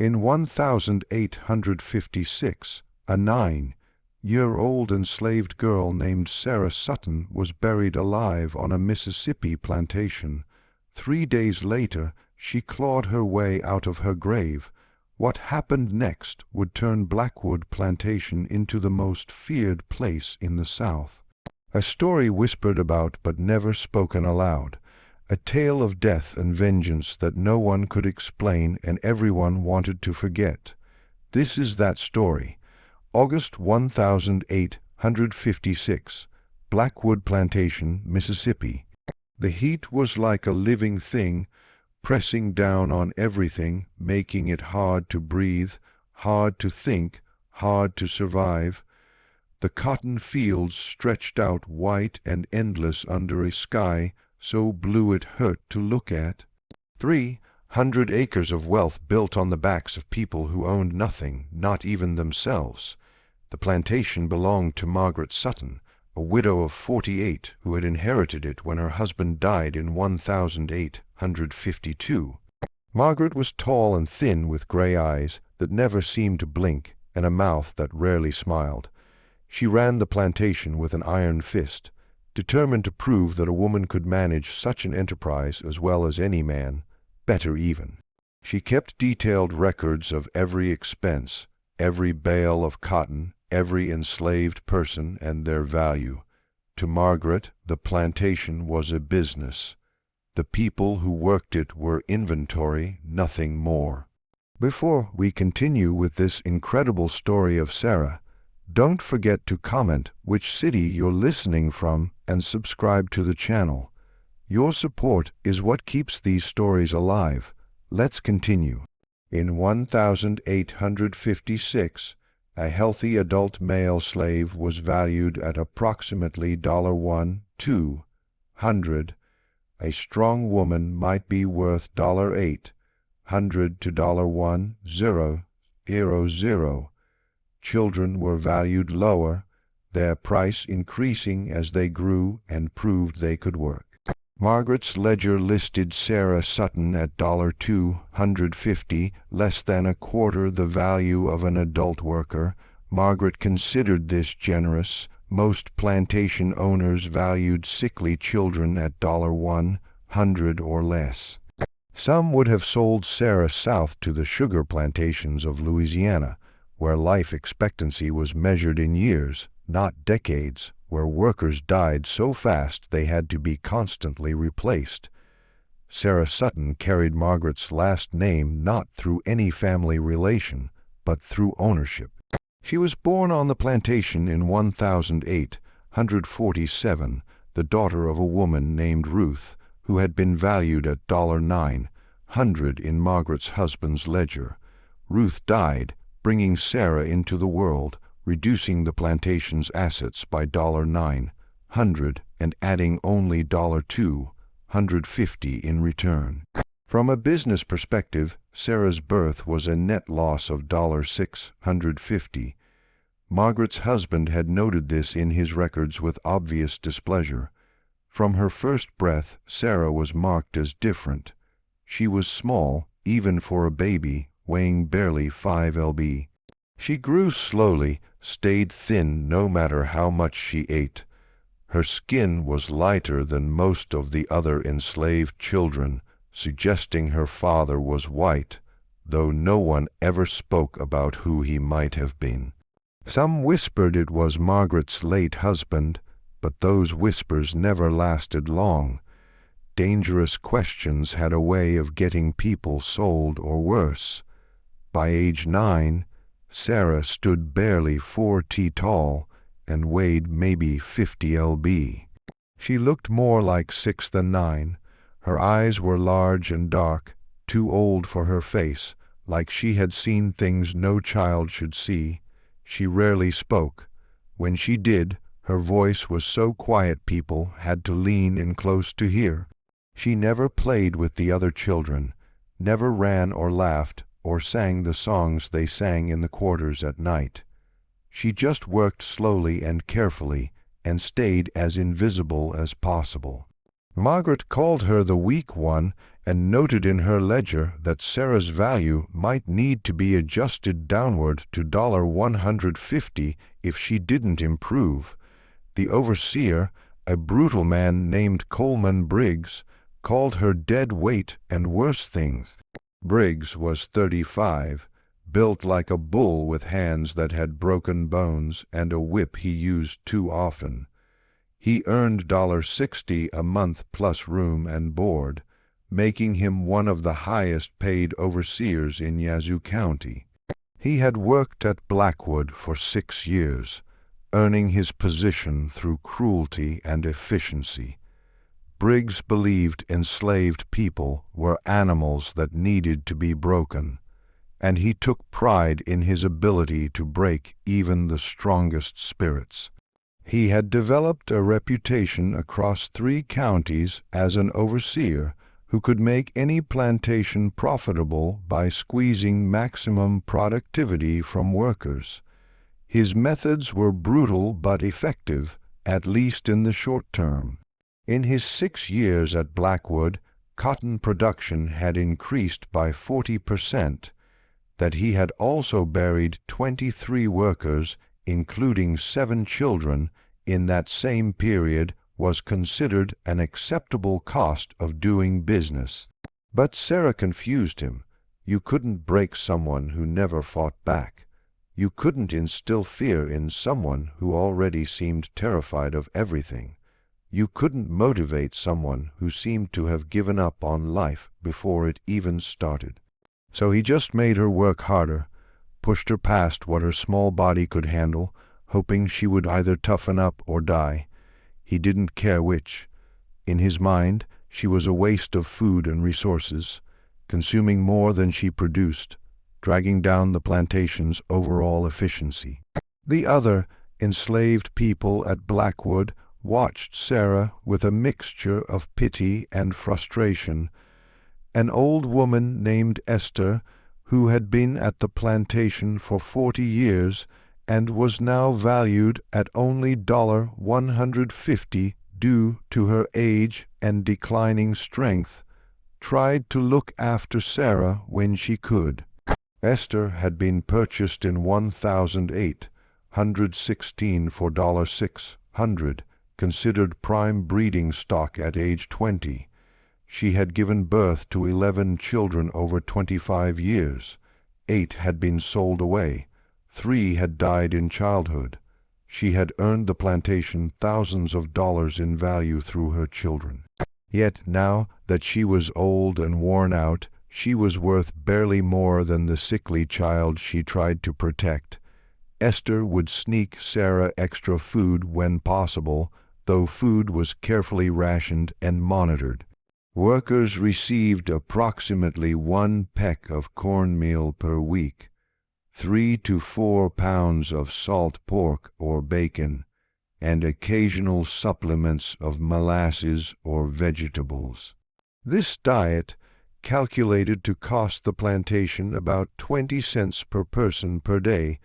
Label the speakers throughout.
Speaker 1: In 1856, a 9-year-old enslaved girl named Sara Sutton was buried alive on a Mississippi plantation. 3 days later, she clawed her way out of her grave. What happened next would turn Blackwood Plantation into the most feared place in the South. A story whispered about but never spoken aloud. A tale of death and vengeance that no one could explain and everyone wanted to forget. This is that story. August 1856, Blackwood Plantation, Mississippi. The heat was like a living thing, pressing down on everything, making it hard to breathe, hard to think, hard to survive. The cotton fields stretched out white and endless under a sky so blue it hurt to look at. 300 acres of wealth built on the backs of people who owned nothing, not even themselves. The plantation belonged to Margaret Sutton, a widow of 48 who had inherited it when her husband died in 1852. Margaret was tall and thin with gray eyes that never seemed to blink and a mouth that rarely smiled. She ran the plantation with an iron fist, determined to prove that a woman could manage such an enterprise as well as any man, better even. She kept detailed records of every expense, every bale of cotton, every enslaved person and their value. To Margaret, the plantation was a business. The people who worked it were inventory, nothing more. Before we continue with this incredible story of Sara, don't forget to comment which city you're listening from and subscribe to the channel. Your support is what keeps these stories alive. Let's continue. In 1856, a healthy adult male slave was valued at approximately $1,200. A strong woman might be worth $800 to $1,000. Children were valued lower, their price increasing as they grew and proved they could work. Margaret's ledger listed Sara Sutton at $250, less than a quarter the value of an adult worker. Margaret considered this generous. Most plantation owners valued sickly children at $100 or less. Some would have sold Sara south to the sugar plantations of Louisiana, where life expectancy was measured in years, not decades, where workers died so fast they had to be constantly replaced. Sara Sutton carried Margaret's last name not through any family relation, but through ownership. She was born on the plantation in 1847, the daughter of a woman named Ruth, who had been valued at $900 in Margaret's husband's ledger. Ruth died, bringing Sara into the world, reducing the plantation's assets by $900 and adding only $250 in return. From a business perspective, Sara's birth was a net loss of $650. Margaret's husband had noted this in his records with obvious displeasure. From her first breath, Sara was marked as different. She was small, even for a baby, weighing barely 5 lb. She grew slowly, stayed thin no matter how much she ate. Her skin was lighter than most of the other enslaved children, suggesting her father was white, though no one ever spoke about who he might have been. Some whispered it was Margaret's late husband, but those whispers never lasted long. Dangerous questions had a way of getting people sold or worse. By age 9, Sara stood barely 4 feet tall and weighed maybe 50 lb. She looked more like 6 than 9. Her eyes were large and dark, too old for her face, like she had seen things no child should see. She rarely spoke. When she did, her voice was so quiet people had to lean in close to hear. She never played with the other children, never ran or laughed or sang the songs they sang in the quarters at night. She just worked slowly and carefully and stayed as invisible as possible. Margaret called her the weak one and noted in her ledger that Sara's value might need to be adjusted downward to $150 if she didn't improve. The overseer, a brutal man named Coleman Briggs, called her dead weight and worse things. Briggs was 35, built like a bull with hands that had broken bones and a whip he used too often. He earned $60 a month plus room and board, making him one of the highest-paid overseers in Yazoo County. He had worked at Blackwood for 6 years, earning his position through cruelty and efficiency. Briggs believed enslaved people were animals that needed to be broken, and he took pride in his ability to break even the strongest spirits. He had developed a reputation across 3 counties as an overseer who could make any plantation profitable by squeezing maximum productivity from workers. His methods were brutal but effective, at least in the short term. In his 6 years at Blackwood, cotton production had increased by 40%. That he had also buried 23 workers, including 7 children, in that same period was considered an acceptable cost of doing business. But Sara confused him. You couldn't break someone who never fought back. You couldn't instill fear in someone who already seemed terrified of everything. You couldn't motivate someone who seemed to have given up on life before it even started. So he just made her work harder, pushed her past what her small body could handle, hoping she would either toughen up or die. He didn't care which. In his mind, she was a waste of food and resources, consuming more than she produced, dragging down the plantation's overall efficiency. The other enslaved people at Blackwood watched Sara with a mixture of pity and frustration. An old woman named Esther, who had been at the plantation for 40 years and was now valued at only $150 due to her age and declining strength, tried to look after Sara when she could. Esther had been purchased in 1816 for $600, considered prime breeding stock at age 20. She had given birth to 11 children over 25 years. 8 had been sold away. 3 had died in childhood. She had earned the plantation thousands of dollars in value through her children. Yet now that she was old and worn out, she was worth barely more than the sickly child she tried to protect. Esther would sneak Sara extra food when possible, though food was carefully rationed and monitored. Workers received approximately 1 peck of cornmeal per week, 3 to 4 pounds of salt pork or bacon, and occasional supplements of molasses or vegetables. This diet, calculated to cost the plantation about 20 cents per person per day,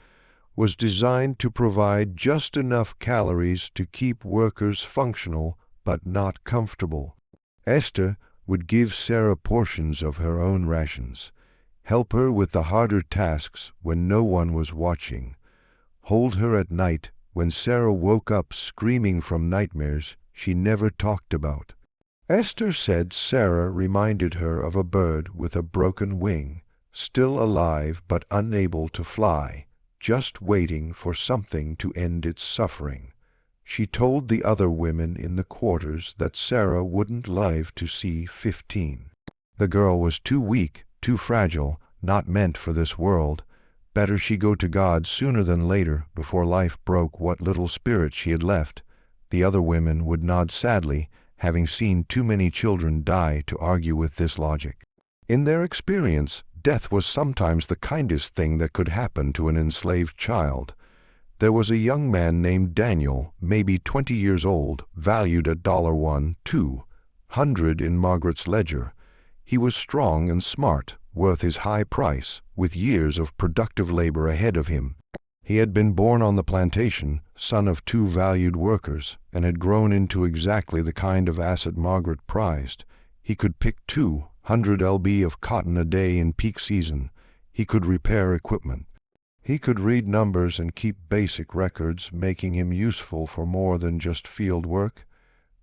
Speaker 1: was designed to provide just enough calories to keep workers functional but not comfortable. Esther would give Sara portions of her own rations, help her with the harder tasks when no one was watching, hold her at night when Sara woke up screaming from nightmares she never talked about. Esther said Sara reminded her of a bird with a broken wing, still alive but unable to fly, just waiting for something to end its suffering. She told the other women in the quarters that Sara wouldn't live to see 15. The girl was too weak, too fragile, not meant for this world. Better she go to God sooner than later, before life broke what little spirit she had left. The other women would nod sadly, having seen too many children die to argue with this logic. In their experience, death was sometimes the kindest thing that could happen to an enslaved child. There was a young man named Daniel, maybe 20 years old, valued at $200 in Margaret's ledger. He was strong and smart, worth his high price, with years of productive labor ahead of him. He had been born on the plantation, son of 2 valued workers, and had grown into exactly the kind of asset Margaret prized. He could pick 2 100 lb of cotton a day in peak season. He could repair equipment. He could read numbers and keep basic records, making him useful for more than just field work.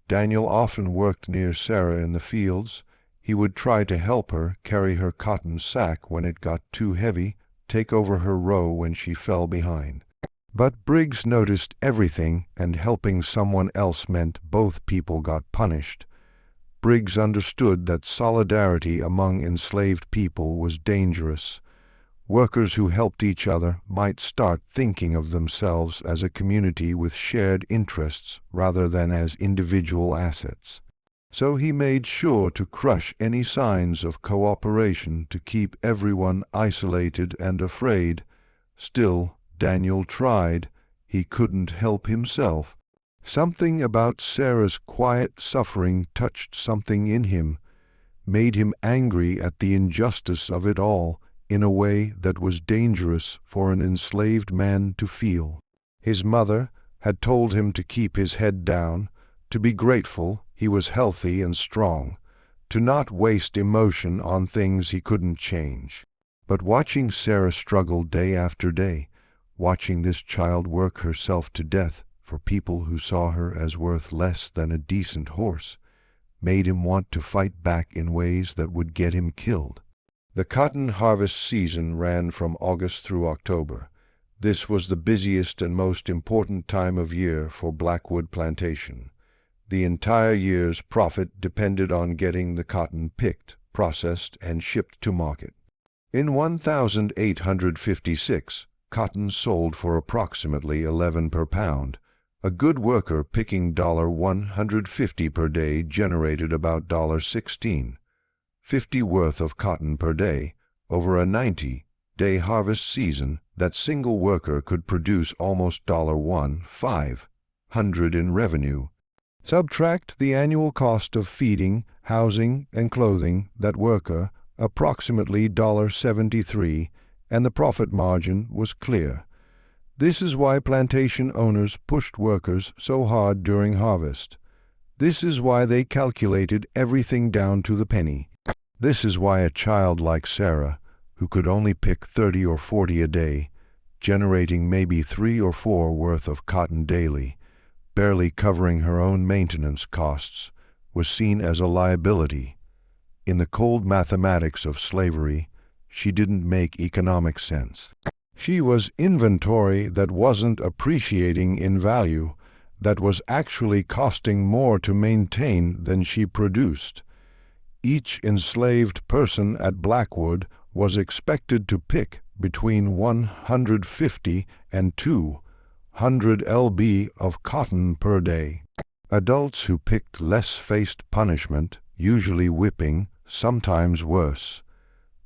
Speaker 1: Daniel often worked near Sara in the fields. He would try to help her carry her cotton sack when it got too heavy, take over her row when she fell behind. But Briggs noticed everything, and helping someone else meant both people got punished. Briggs understood that solidarity among enslaved people was dangerous. Workers who helped each other might start thinking of themselves as a community with shared interests rather than as individual assets. So he made sure to crush any signs of cooperation to keep everyone isolated and afraid. Still, Daniel tried. He couldn't help himself. Something about Sara's quiet suffering touched something in him, made him angry at the injustice of it all, in a way that was dangerous for an enslaved man to feel. His mother had told him to keep his head down, to be grateful he was healthy and strong, to not waste emotion on things he couldn't change. But watching Sara struggle day after day, watching this child work herself to death for people who saw her as worth less than a decent horse, made him want to fight back in ways that would get him killed. The cotton harvest season ran from August through October. This was the busiest and most important time of year for Blackwood Plantation. The entire year's profit depended on getting the cotton picked, processed, and shipped to market. In 1856, cotton sold for approximately $11 per pound. A good worker picking $150 per day generated about $16.50 worth of cotton per day. Over a 90-day harvest season, that single worker could produce almost $1,500 in revenue. Subtract the annual cost of feeding, housing, and clothing that worker, approximately $73, and the profit margin was clear. This is why plantation owners pushed workers so hard during harvest. This is why they calculated everything down to the penny. This is why a child like Sara, who could only pick 30 or 40 a day, generating maybe 3 or 4 worth of cotton daily, barely covering her own maintenance costs, was seen as a liability. In the cold mathematics of slavery, she didn't make economic sense. She was inventory that wasn't appreciating in value, that was actually costing more to maintain than she produced. Each enslaved person at Blackwood was expected to pick between 150 and 200 lb of cotton per day. Adults who picked less faced punishment, usually whipping, sometimes worse.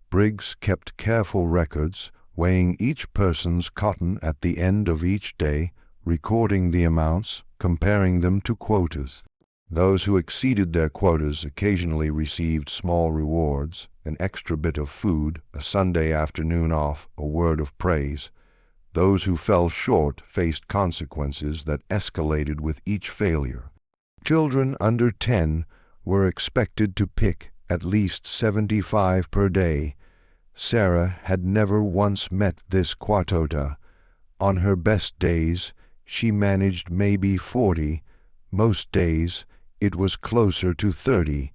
Speaker 1: Briggs kept careful records, weighing each person's cotton at the end of each day, recording the amounts, comparing them to quotas. Those who exceeded their quotas occasionally received small rewards, an extra bit of food, a Sunday afternoon off, a word of praise. Those who fell short faced consequences that escalated with each failure. Children under 10 were expected to pick at least 75 per day. Sara had never once met this quota. On her best days, she managed maybe 40. Most days, it was closer to 30.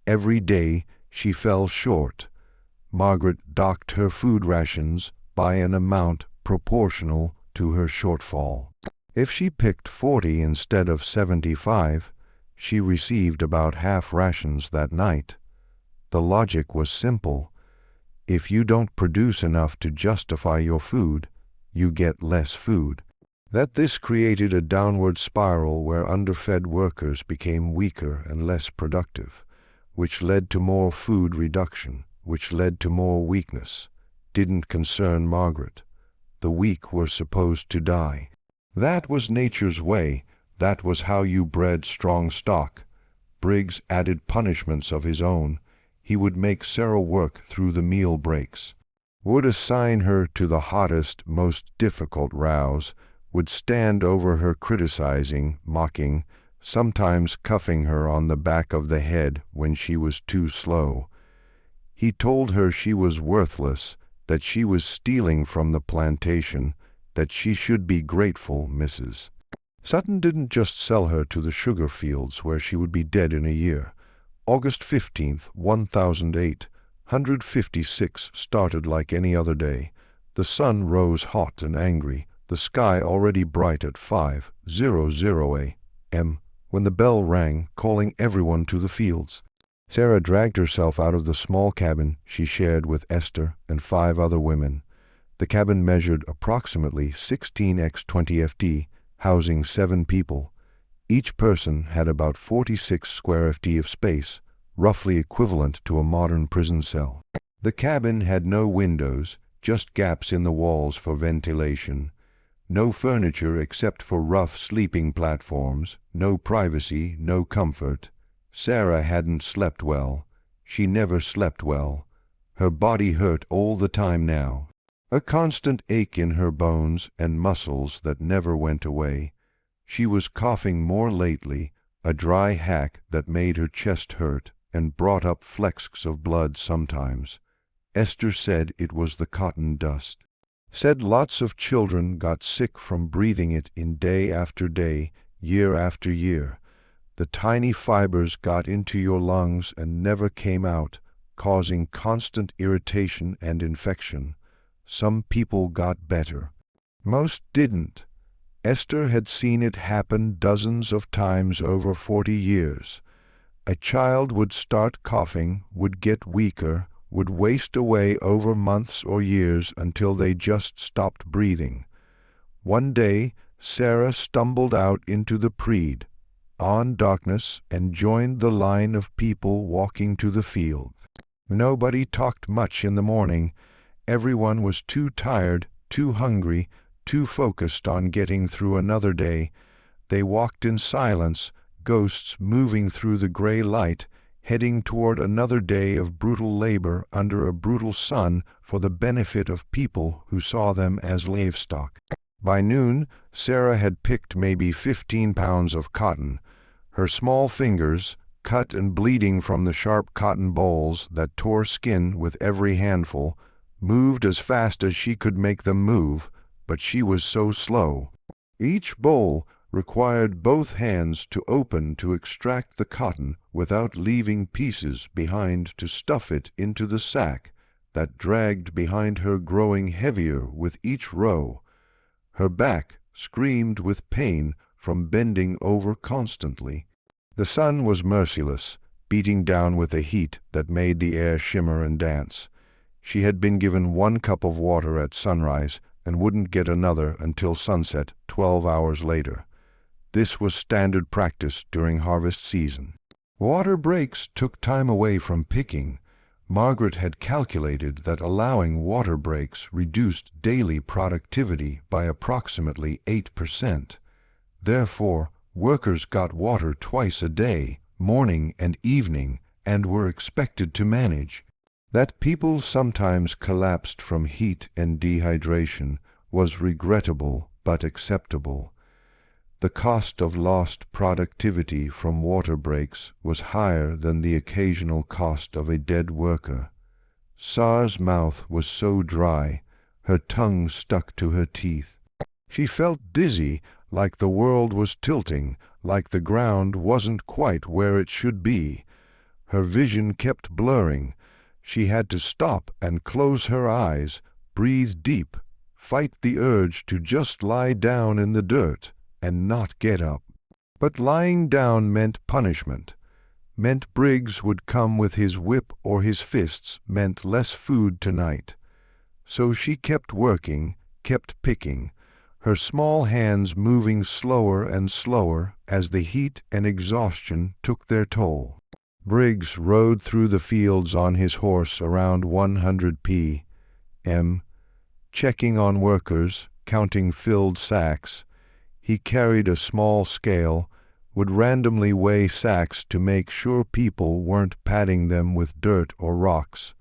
Speaker 1: Every day, she fell short. Margaret docked her food rations by an amount proportional to her shortfall. If she picked 40 instead of 75, she received about half rations that night. The logic was simple. If you don't produce enough to justify your food, you get less food. That this created a downward spiral where underfed workers became weaker and less productive, which led to more food reduction, which led to more weakness, didn't concern Margaret. The weak were supposed to die. That was nature's way. That was how you bred strong stock. Briggs added punishments of his own. He would make Sara work through the meal breaks, would assign her to the hottest, most difficult rows, would stand over her criticizing, mocking, sometimes cuffing her on the back of the head when she was too slow. He told her she was worthless, that she was stealing from the plantation, that she should be grateful, Mrs. Sutton didn't just sell her to the sugar fields where she would be dead in a year. August 15th, 1008, 156 started like any other day. The sun rose hot and angry, the sky already bright at 5:00 a.m. when the bell rang, calling everyone to the fields. Sara dragged herself out of the small cabin she shared with Esther and 5 other women. The cabin measured approximately 16x20 ft, housing 7 people. Each person had about 46 square ft of space, roughly equivalent to a modern prison cell. The cabin had no windows, just gaps in the walls for ventilation. No furniture except for rough sleeping platforms, no privacy, no comfort. Sara hadn't slept well. She never slept well. Her body hurt all the time now. A constant ache in her bones and muscles that never went away. She was coughing more lately, a dry hack that made her chest hurt and brought up flecks of blood sometimes. Esther said it was the cotton dust. Said lots of children got sick from breathing it in day after day, year after year. The tiny fibers got into your lungs and never came out, causing constant irritation and infection. Some people got better. Most didn't. Esther had seen it happen dozens of times over 40 years. A child would start coughing, would get weaker, would waste away over months or years until they just stopped breathing. One day, Sara stumbled out into the preed, on darkness, and joined the line of people walking to the field. Nobody talked much in the morning. Everyone was too tired, too hungry, too focused on getting through another day. They walked in silence, ghosts moving through the gray light, heading toward another day of brutal labor under a brutal sun for the benefit of people who saw them as livestock. By noon, Sara had picked maybe 15 pounds of cotton. Her small fingers, cut and bleeding from the sharp cotton bolls that tore skin with every handful, moved as fast as she could make them move, but she was so slow. Each bowl required both hands to open to extract the cotton without leaving pieces behind to stuff it into the sack that dragged behind her, growing heavier with each row. Her back screamed with pain from bending over constantly. The sun was merciless, beating down with a heat that made the air shimmer and dance. She had been given 1 cup of water at sunrise and wouldn't get another until sunset 12 hours later. This was standard practice during harvest season. Water breaks took time away from picking. Margaret had calculated that allowing water breaks reduced daily productivity by approximately 8%. Therefore, workers got water twice a day, morning and evening, and were expected to manage. That people sometimes collapsed from heat and dehydration was regrettable but acceptable. The cost of lost productivity from water breaks was higher than the occasional cost of a dead worker. Sara's mouth was so dry, her tongue stuck to her teeth. She felt dizzy, like the world was tilting, like the ground wasn't quite where it should be. Her vision kept blurring. She had to stop and close her eyes, breathe deep, fight the urge to just lie down in the dirt and not get up. But lying down meant punishment, meant Briggs would come with his whip or his fists, meant less food tonight. So she kept working, kept picking, her small hands moving slower and slower as the heat and exhaustion took their toll. Briggs rode through the fields on his horse around 100 p.m., checking on workers, counting filled sacks. He carried a small scale, would randomly weigh sacks to make sure people weren't padding them with dirt or rocks,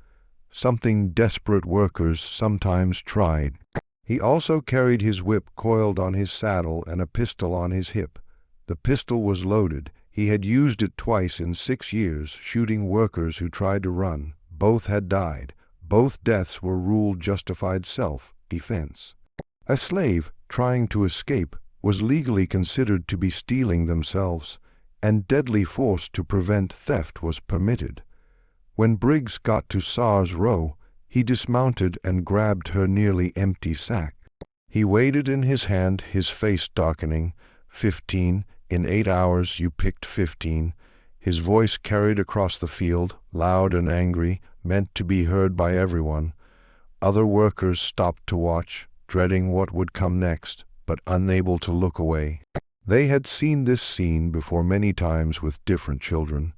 Speaker 1: something desperate workers sometimes tried. He also carried his whip coiled on his saddle and a pistol on his hip. The pistol was loaded. He had used it twice in 6 years, shooting workers who tried to run, both had died. Both deaths were ruled justified self-defense. A slave trying to escape was legally considered to be stealing themselves, and deadly force to prevent theft was permitted. When Briggs got to Sar's row, he dismounted and grabbed her nearly empty sack. He weighed it in his hand, his face darkening. 15. In 8 hours you picked 15. His voice carried across the field, loud and angry, meant to be heard by everyone. Other workers stopped to watch, dreading what would come next, but unable to look away. They had seen this scene before many times with different children.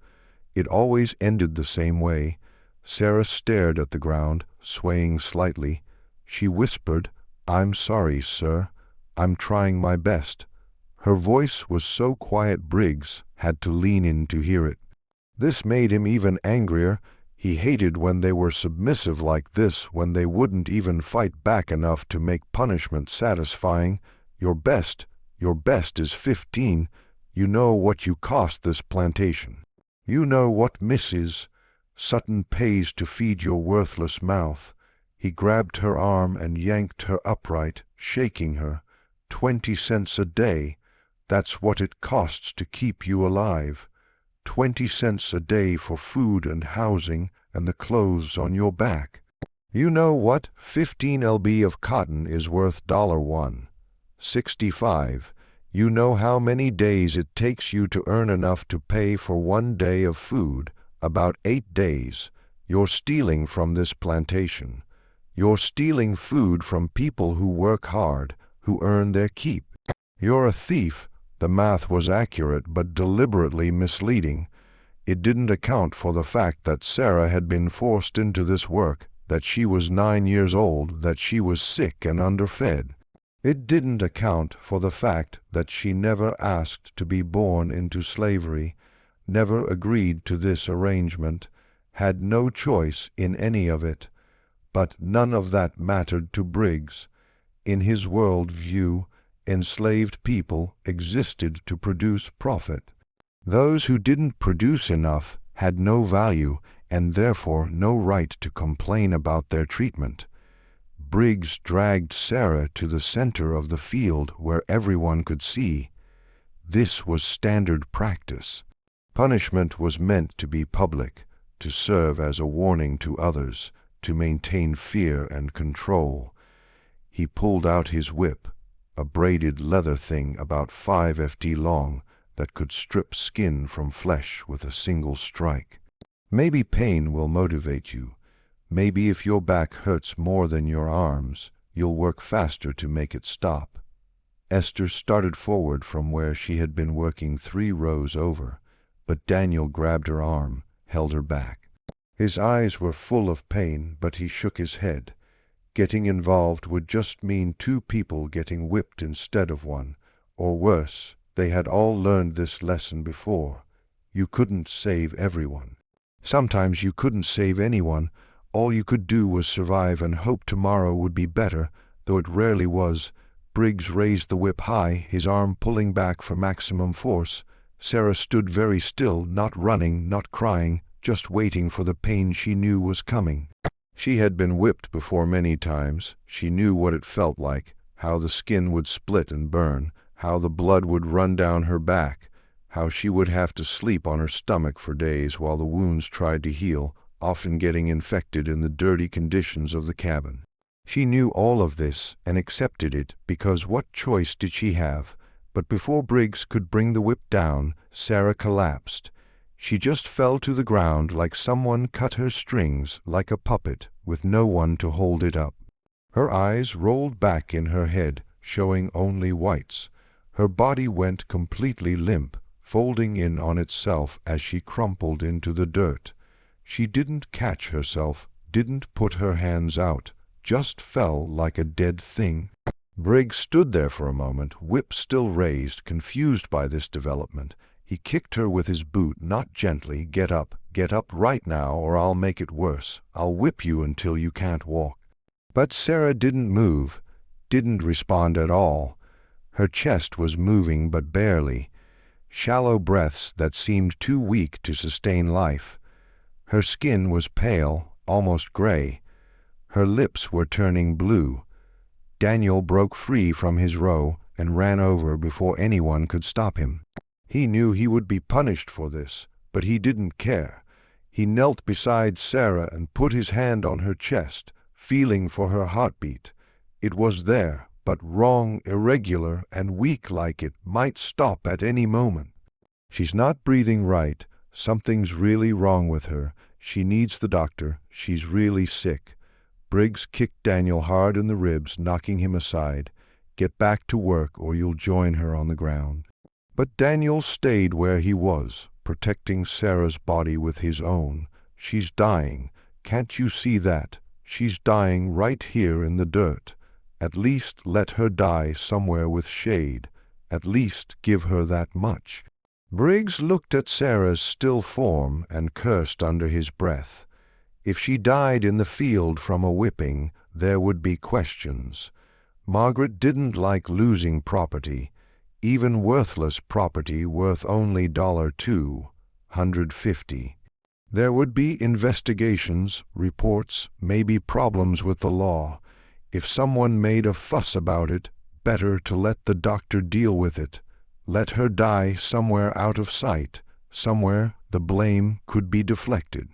Speaker 1: It always ended the same way. Sara stared at the ground, swaying slightly. She whispered, "I'm sorry, sir. I'm trying my best." Her voice was so quiet Briggs had to lean in to hear it. This made him even angrier. He hated when they were submissive like this, when they wouldn't even fight back enough to make punishment satisfying. Your best is 15. You know what you cost this plantation. You know what Mrs. Sutton pays to feed your worthless mouth. He grabbed her arm and yanked her upright, shaking her. 20 cents a day. That's what it costs to keep you alive. 20 cents a day for food and housing and the clothes on your back. You know what 15 lb of cotton is worth $1.65. You know how many days it takes you to earn enough to pay for 1 day of food, about 8 days. You're stealing from this plantation. You're stealing food from people who work hard, who earn their keep. You're a thief. The math was accurate but deliberately misleading. It didn't account for the fact that Sara had been forced into this work, that she was 9 years old, that she was sick and underfed. It didn't account for the fact that she never asked to be born into slavery, never agreed to this arrangement, had no choice in any of it. But none of that mattered to Briggs. In his world view, enslaved people existed to produce profit. Those who didn't produce enough had no value and therefore no right to complain about their treatment. Briggs dragged Sara to the center of the field where everyone could see. This was standard practice. Punishment was meant to be public, to serve as a warning to others, to maintain fear and control. He pulled out his whip, a braided leather thing about 5 ft long that could strip skin from flesh with a single strike. Maybe pain will motivate you. Maybe if your back hurts more than your arms, you'll work faster to make it stop. Esther started forward from where she had been working 3 rows over, but Daniel grabbed her arm, held her back. His eyes were full of pain, but he shook his head. Getting involved would just mean 2 people getting whipped instead of 1, or worse. They had all learned this lesson before. You couldn't save everyone. Sometimes you couldn't save anyone. All you could do was survive and hope tomorrow would be better, though it rarely was. Briggs raised the whip high, his arm pulling back for maximum force. Sara stood very still, not running, not crying, just waiting for the pain she knew was coming. She had been whipped before many times. She knew what it felt like, how the skin would split and burn, how the blood would run down her back, how she would have to sleep on her stomach for days while the wounds tried to heal, often getting infected in the dirty conditions of the cabin. She knew all of this and accepted it because what choice did she have? But before Briggs could bring the whip down, Sara collapsed. She just fell to the ground like someone cut her strings, like a puppet, with no one to hold it up. Her eyes rolled back in her head, showing only whites. Her body went completely limp, folding in on itself as she crumpled into the dirt. She didn't catch herself, didn't put her hands out, just fell like a dead thing. Briggs stood there for a moment, whip still raised, confused by this development. He kicked her with his boot, not gently. Get up right now, or I'll make it worse. I'll whip you until you can't walk." But Sara didn't move, didn't respond at all. Her chest was moving but barely, shallow breaths that seemed too weak to sustain life. Her skin was pale, almost gray. Her lips were turning blue. Daniel broke free from his row and ran over before anyone could stop him. He knew he would be punished for this, but he didn't care. He knelt beside Sara and put his hand on her chest, feeling for her heartbeat. It was there, but wrong, irregular, and weak like it might stop at any moment. She's not breathing right. Something's really wrong with her. She needs the doctor. She's really sick. Briggs kicked Daniel hard in the ribs, knocking him aside. Get back to work or you'll join her on the ground. But Daniel stayed where he was, protecting Sara's body with his own. She's dying. Can't you see that? She's dying right here in the dirt. At least let her die somewhere with shade. At least give her that much. Briggs looked at Sara's still form and cursed under his breath. If she died in the field from a whipping, there would be questions. Margaret didn't like losing property, even worthless property worth only $250. There would be investigations, reports, maybe problems with the law. If someone made a fuss about it, better to let the doctor deal with it. Let her die somewhere out of sight, somewhere the blame could be deflected.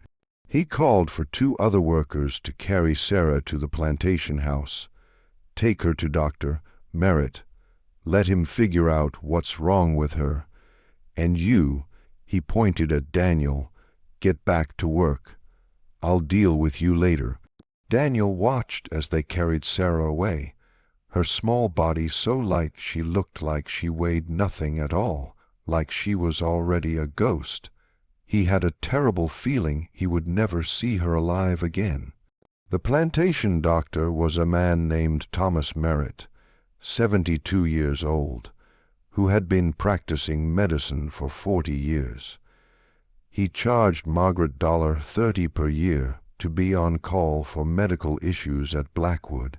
Speaker 1: He called for 2 other workers to carry Sara to the plantation house. Take her to Dr. Merritt. Let him figure out what's wrong with her. And you, he pointed at Daniel, get back to work. I'll deal with you later. Daniel watched as they carried Sara away. Her small body so light she looked like she weighed nothing at all, like she was already a ghost. He had a terrible feeling he would never see her alive again. The plantation doctor was a man named Thomas Merritt, 72 years old, who had been practicing medicine for 40 years. He charged Margaret $30 per year to be on call for medical issues at Blackwood.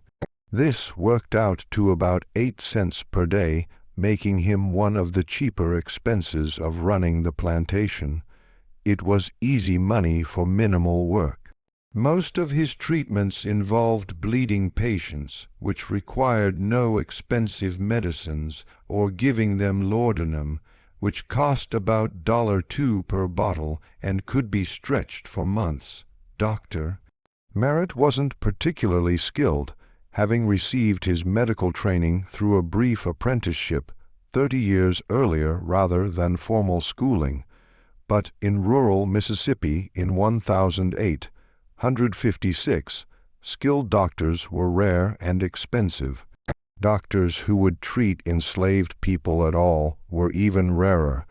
Speaker 1: This worked out to about 8 cents per day, making him one of the cheaper expenses of running the plantation. It was easy money for minimal work. Most of his treatments involved bleeding patients, which required no expensive medicines or giving them laudanum, which cost about $2 per bottle and could be stretched for months. Dr. Merritt wasn't particularly skilled, having received his medical training through a brief apprenticeship 30 years earlier rather than formal schooling. But in rural Mississippi in 1856, skilled doctors were rare and expensive. Doctors who would treat enslaved people at all were even rarer.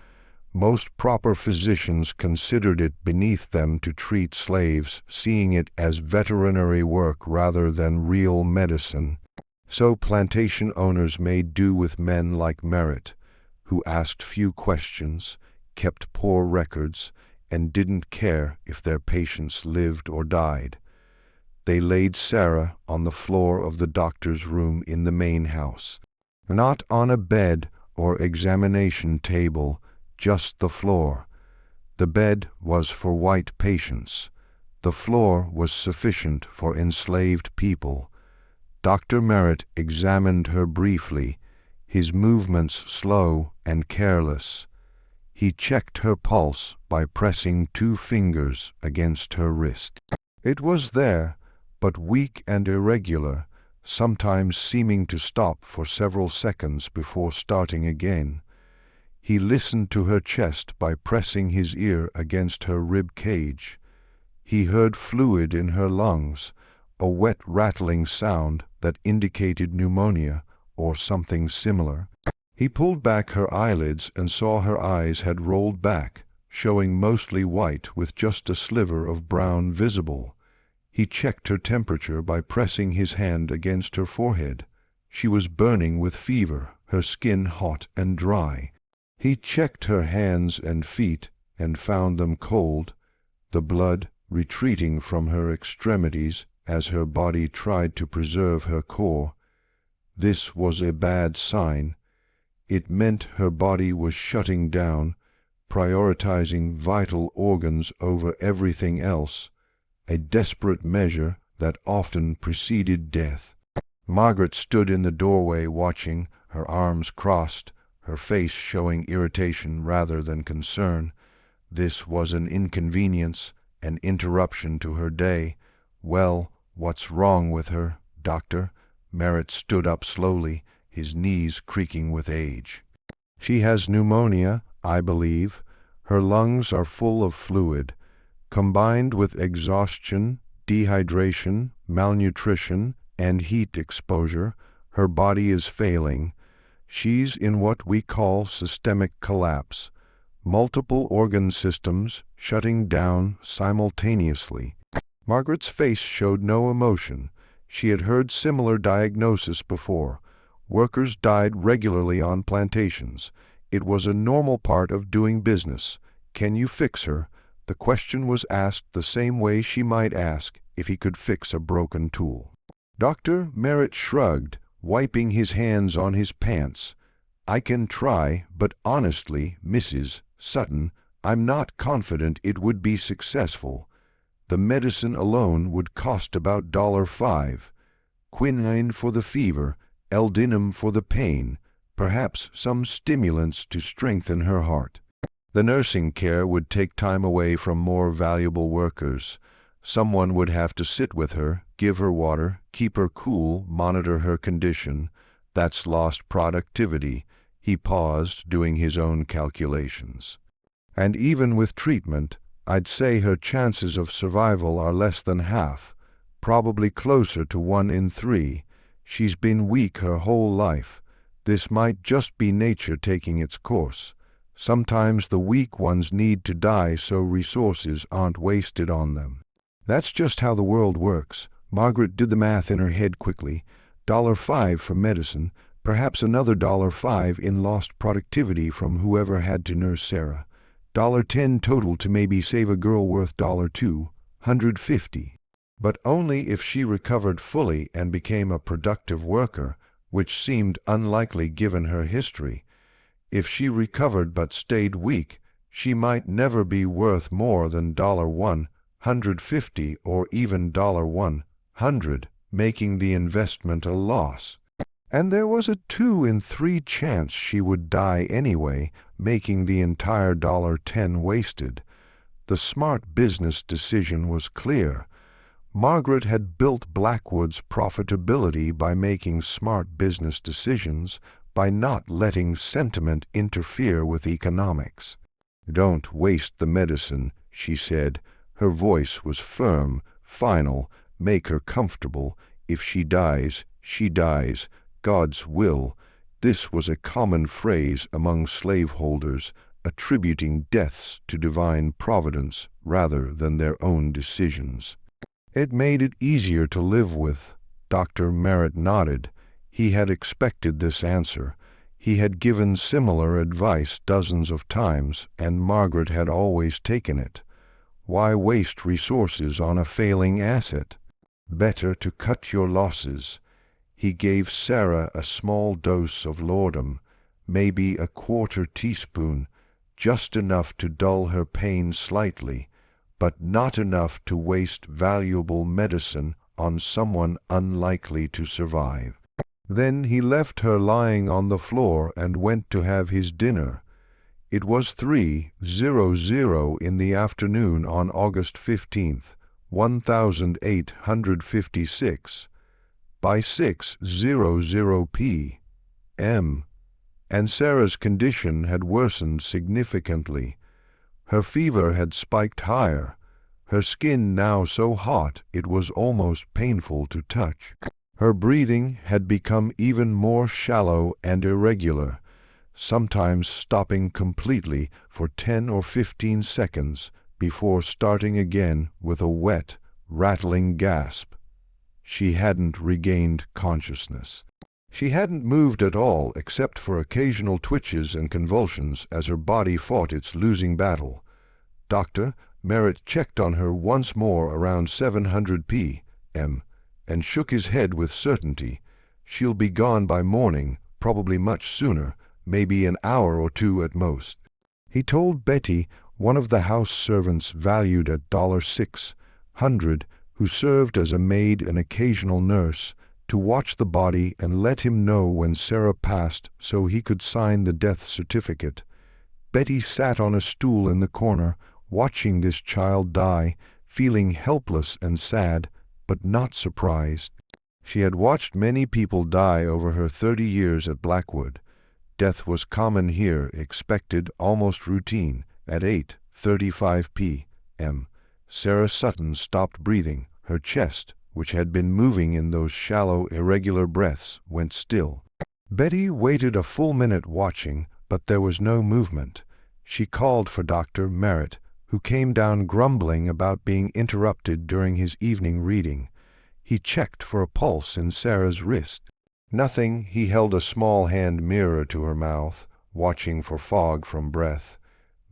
Speaker 1: Most proper physicians considered it beneath them to treat slaves, seeing it as veterinary work rather than real medicine. So plantation owners made do with men like Merritt, who asked few questions, kept poor records, and didn't care if their patients lived or died. They laid Sara on the floor of the doctor's room in the main house. Not on a bed or examination table, just the floor. The bed was for white patients. The floor was sufficient for enslaved people. Dr. Merritt examined her briefly, his movements slow and careless. He checked her pulse by pressing 2 fingers against her wrist. It was there, but weak and irregular, sometimes seeming to stop for several seconds before starting again. He listened to her chest by pressing his ear against her rib cage. He heard fluid in her lungs, a wet rattling sound that indicated pneumonia or something similar. He pulled back her eyelids and saw her eyes had rolled back, showing mostly white with just a sliver of brown visible. He checked her temperature by pressing his hand against her forehead. She was burning with fever, her skin hot and dry. He checked her hands and feet and found them cold, the blood retreating from her extremities as her body tried to preserve her core. This was a bad sign. It meant her body was shutting down, prioritizing vital organs over everything else. a desperate measure that often preceded death. Margaret stood in the doorway watching, her arms crossed, her face showing irritation rather than concern. This was an inconvenience, an interruption to her day. "Well, what's wrong with her, doctor?" Merritt stood up slowly, his knees creaking with age. "She has pneumonia, I believe. Her lungs are full of fluid. Combined with exhaustion, dehydration, malnutrition, and heat exposure, her body is failing. She's in what we call systemic collapse. Multiple organ systems shutting down simultaneously." Margaret's face showed no emotion. She had heard similar diagnosis before. Workers died regularly on plantations. It was a normal part of doing business. "Can you fix her?" The question was asked the same way she might ask if he could fix a broken tool. Dr. Merritt shrugged, wiping his hands on his pants. "I can try, but honestly, Mrs. Sutton, I'm not confident it would be successful. The medicine alone would cost about $5. Quinine for the fever, L-dinum for the pain, perhaps some stimulants to strengthen her heart. The nursing care would take time away from more valuable workers. Someone would have to sit with her, give her water, keep her cool, monitor her condition. That's lost productivity." He paused, doing his own calculations. "And even with treatment, I'd say her chances of survival are less than half, probably closer to 1 in 3. She's been weak her whole life. This might just be nature taking its course. Sometimes the weak ones need to die so resources aren't wasted on them. That's just how the world works." Margaret did the math in her head quickly. $5 for medicine, perhaps another $5 in lost productivity from whoever had to nurse Sarah. $10 total to maybe save a girl worth $2, $150. But only if she recovered fully and became a productive worker, which seemed unlikely given her history. If she recovered but stayed weak, she might never be worth more than $150 or even $100, making the investment a loss. And there was a 2 in 3 chance she would die anyway, making the entire $10 wasted. The smart business decision was clear. Margaret had built Blackwood's profitability by making smart business decisions, by not letting sentiment interfere with economics. "Don't waste the medicine," she said. Her voice was firm, final. "Make her comfortable. If she dies, she dies. God's will." This was a common phrase among slaveholders, attributing deaths to divine providence rather than their own decisions. It made it easier to live with. Dr. Merritt nodded. He had expected this answer. He had given similar advice dozens of times, and Margaret had always taken it. Why waste resources on a failing asset? Better to cut your losses. He gave Sarah a small dose of laudanum, maybe a quarter teaspoon, just enough to dull her pain slightly, but not enough to waste valuable medicine on someone unlikely to survive. Then he left her lying on the floor and went to have his dinner. It was 3:00 in the afternoon on August 15th, 1856. By 6:00 p.m., and Sarah's condition had worsened significantly. Her fever had spiked higher, her skin now so hot it was almost painful to touch. Her breathing had become even more shallow and irregular, sometimes stopping completely for 10 or 15 seconds before starting again with a wet, rattling gasp. She hadn't regained consciousness. She hadn't moved at all except for occasional twitches and convulsions as her body fought its losing battle. Dr. Merritt checked on her once more around 700 p.m. and shook his head with certainty. "She'll be gone by morning, probably much sooner, maybe an hour or 2 at most." He told Betty, one of the house servants valued at $6, who served as a maid and occasional nurse, to watch the body and let him know when Sara passed so he could sign the death certificate. Betty sat on a stool in the corner, watching this child die, feeling helpless and sad, but not surprised. She had watched many people die over her 30 years at Blackwood. Death was common here, expected, almost routine. At 8:35 p.m., Sara Sutton stopped breathing. Her chest, which had been moving in those shallow, irregular breaths, went still. Betty waited a full minute watching, but there was no movement. She called for Dr. Merritt, who came down grumbling about being interrupted during his evening reading. He checked for a pulse in Sara's wrist. Nothing. He held a small hand mirror to her mouth, watching for fog from breath.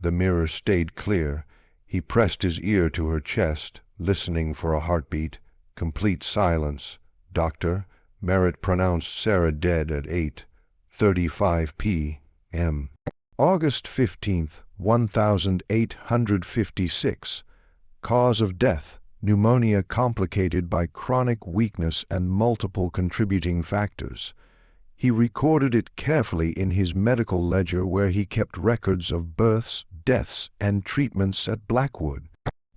Speaker 1: The mirror stayed clear. He pressed his ear to her chest, listening for a heartbeat. Complete silence. Doctor Merritt pronounced Sara dead at 8:35 p.m. August 15th, 1856. Cause of death: pneumonia complicated by chronic weakness and multiple contributing factors. He recorded it carefully in his medical ledger where he kept records of births, deaths, and treatments at Blackwood.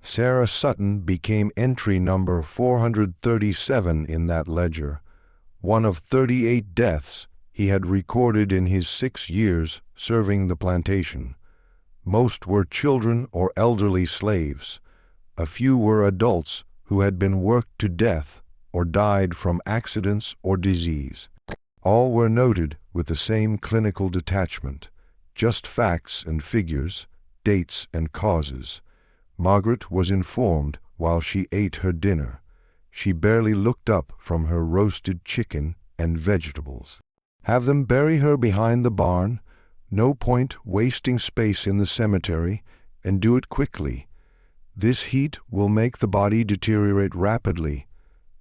Speaker 1: Sara Sutton became entry number 437 in that ledger, one of 38 deaths he had recorded in his 6 years serving the plantation. Most were children or elderly slaves. A few were adults who had been worked to death or died from accidents or disease. All were noted with the same clinical detachment, just facts and figures, dates and causes. Margaret was informed while she ate her dinner. She barely looked up from her roasted chicken and vegetables. Have them bury her behind the barn. No point wasting space in the cemetery, and do it quickly. This heat will make the body deteriorate rapidly.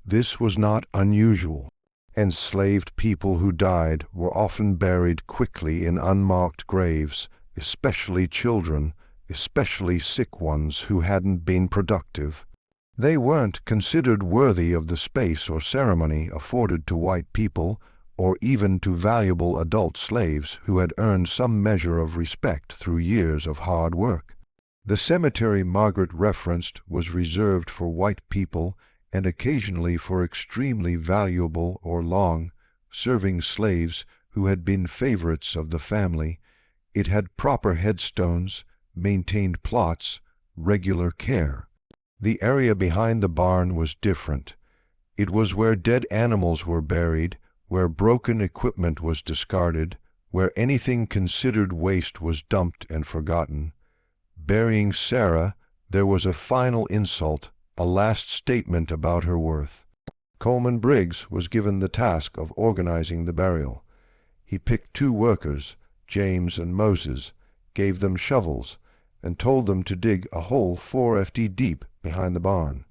Speaker 1: This was not unusual. Enslaved people who died were often buried quickly in unmarked graves, especially children, especially sick ones who hadn't been productive. They weren't considered worthy of the space or ceremony afforded to white people, or even to valuable adult slaves who had earned some measure of respect through years of hard work. The cemetery Margaret referenced was reserved for white people and occasionally for extremely valuable or long-serving slaves who had been favorites of the family. It had proper headstones, maintained plots, regular care. The area behind the barn was different. It was where dead animals were buried, where broken equipment was discarded, where anything considered waste was dumped and forgotten. Burying Sara, there was a final insult, a last statement about her worth. Coleman Briggs was given the task of organizing the burial. He picked 2 workers, James and Moses, gave them shovels, and told them to dig a hole 4 ft deep behind the barn.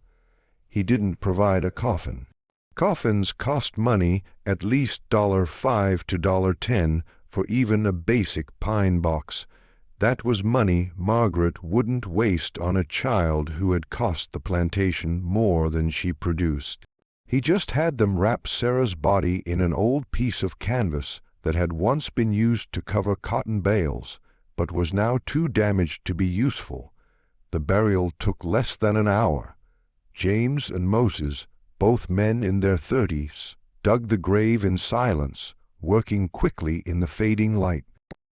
Speaker 1: He didn't provide a coffin. Coffins cost money, at least $5 to $10 for even a basic pine box. That was money Margaret wouldn't waste on a child who had cost the plantation more than she produced. He just had them wrap Sara's body in an old piece of canvas that had once been used to cover cotton bales, but was now too damaged to be useful. The burial took less than an hour. James and Moses, both men in their 30s, dug the grave in silence, working quickly in the fading light.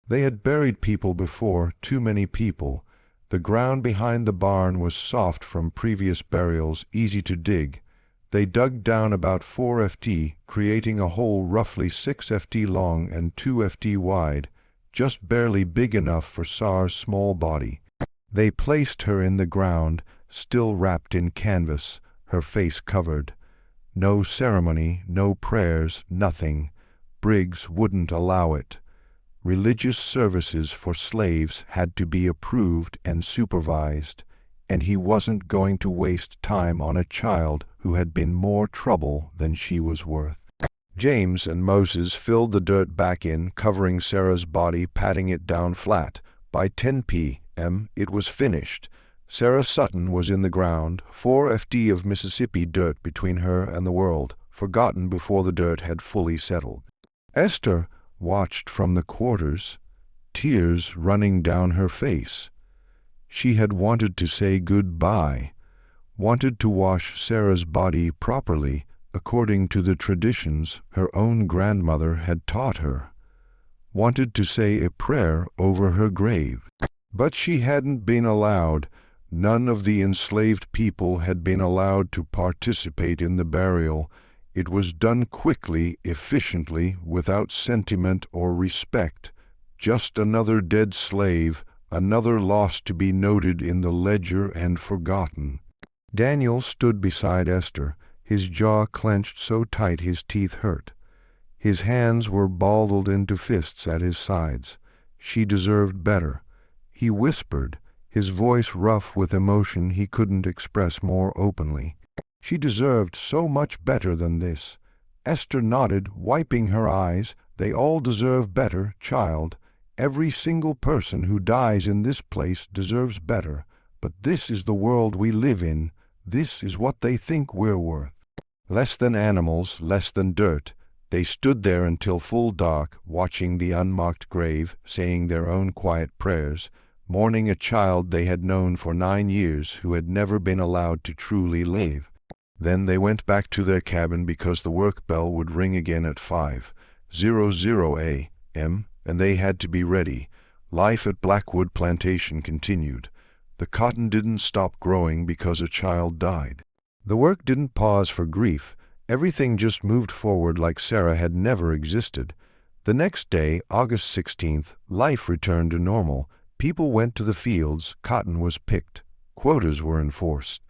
Speaker 1: They had buried people before, too many people. The ground behind the barn was soft from previous burials, easy to dig. They dug down about 4 ft, creating a hole roughly 6 ft long and 2 ft wide, just barely big enough for Sara's small body. They placed her in the ground, still wrapped in canvas, her face covered. No ceremony, no prayers, nothing. Briggs wouldn't allow it. Religious services for slaves had to be approved and supervised, and he wasn't going to waste time on a child who had been more trouble than she was worth. James and Moses filled the dirt back in, covering Sara's body, patting it down flat. By 10 p.m. it was finished. Sara Sutton was in the ground, 4 ft of Mississippi dirt between her and the world, forgotten before the dirt had fully settled. Esther watched from the quarters, tears running down her face. She had wanted to say goodbye, wanted to wash Sarah's body properly according to the traditions her own grandmother had taught her, wanted to say a prayer over her grave. But she hadn't been allowed. None of the enslaved people had been allowed to participate in the burial. It was done quickly, efficiently, without sentiment or respect. Just another dead slave, another loss to be noted in the ledger and forgotten. Daniel stood beside Esther, his jaw clenched so tight his teeth hurt. His hands were balled into fists at his sides. She deserved better. He whispered, his voice rough with emotion he couldn't express more openly. She deserved so much better than this. Esther nodded, wiping her eyes. They all deserve better, child. Every single person who dies in this place deserves better. But this is the world we live in. This is what they think we're worth. Less than animals, less than dirt. They stood there until full dark, watching the unmarked grave, saying their own quiet prayers, mourning a child they had known for 9 years who had never been allowed to truly live. Then they went back to their cabin because the work bell would ring again at 5:00 a.m., and they had to be ready. Life at Blackwood Plantation continued. The cotton didn't stop growing because a child died. The work didn't pause for grief. Everything just moved forward like Sarah had never existed. The next day, August 16th, life returned to normal. People went to the fields, cotton was picked, quotas were enforced.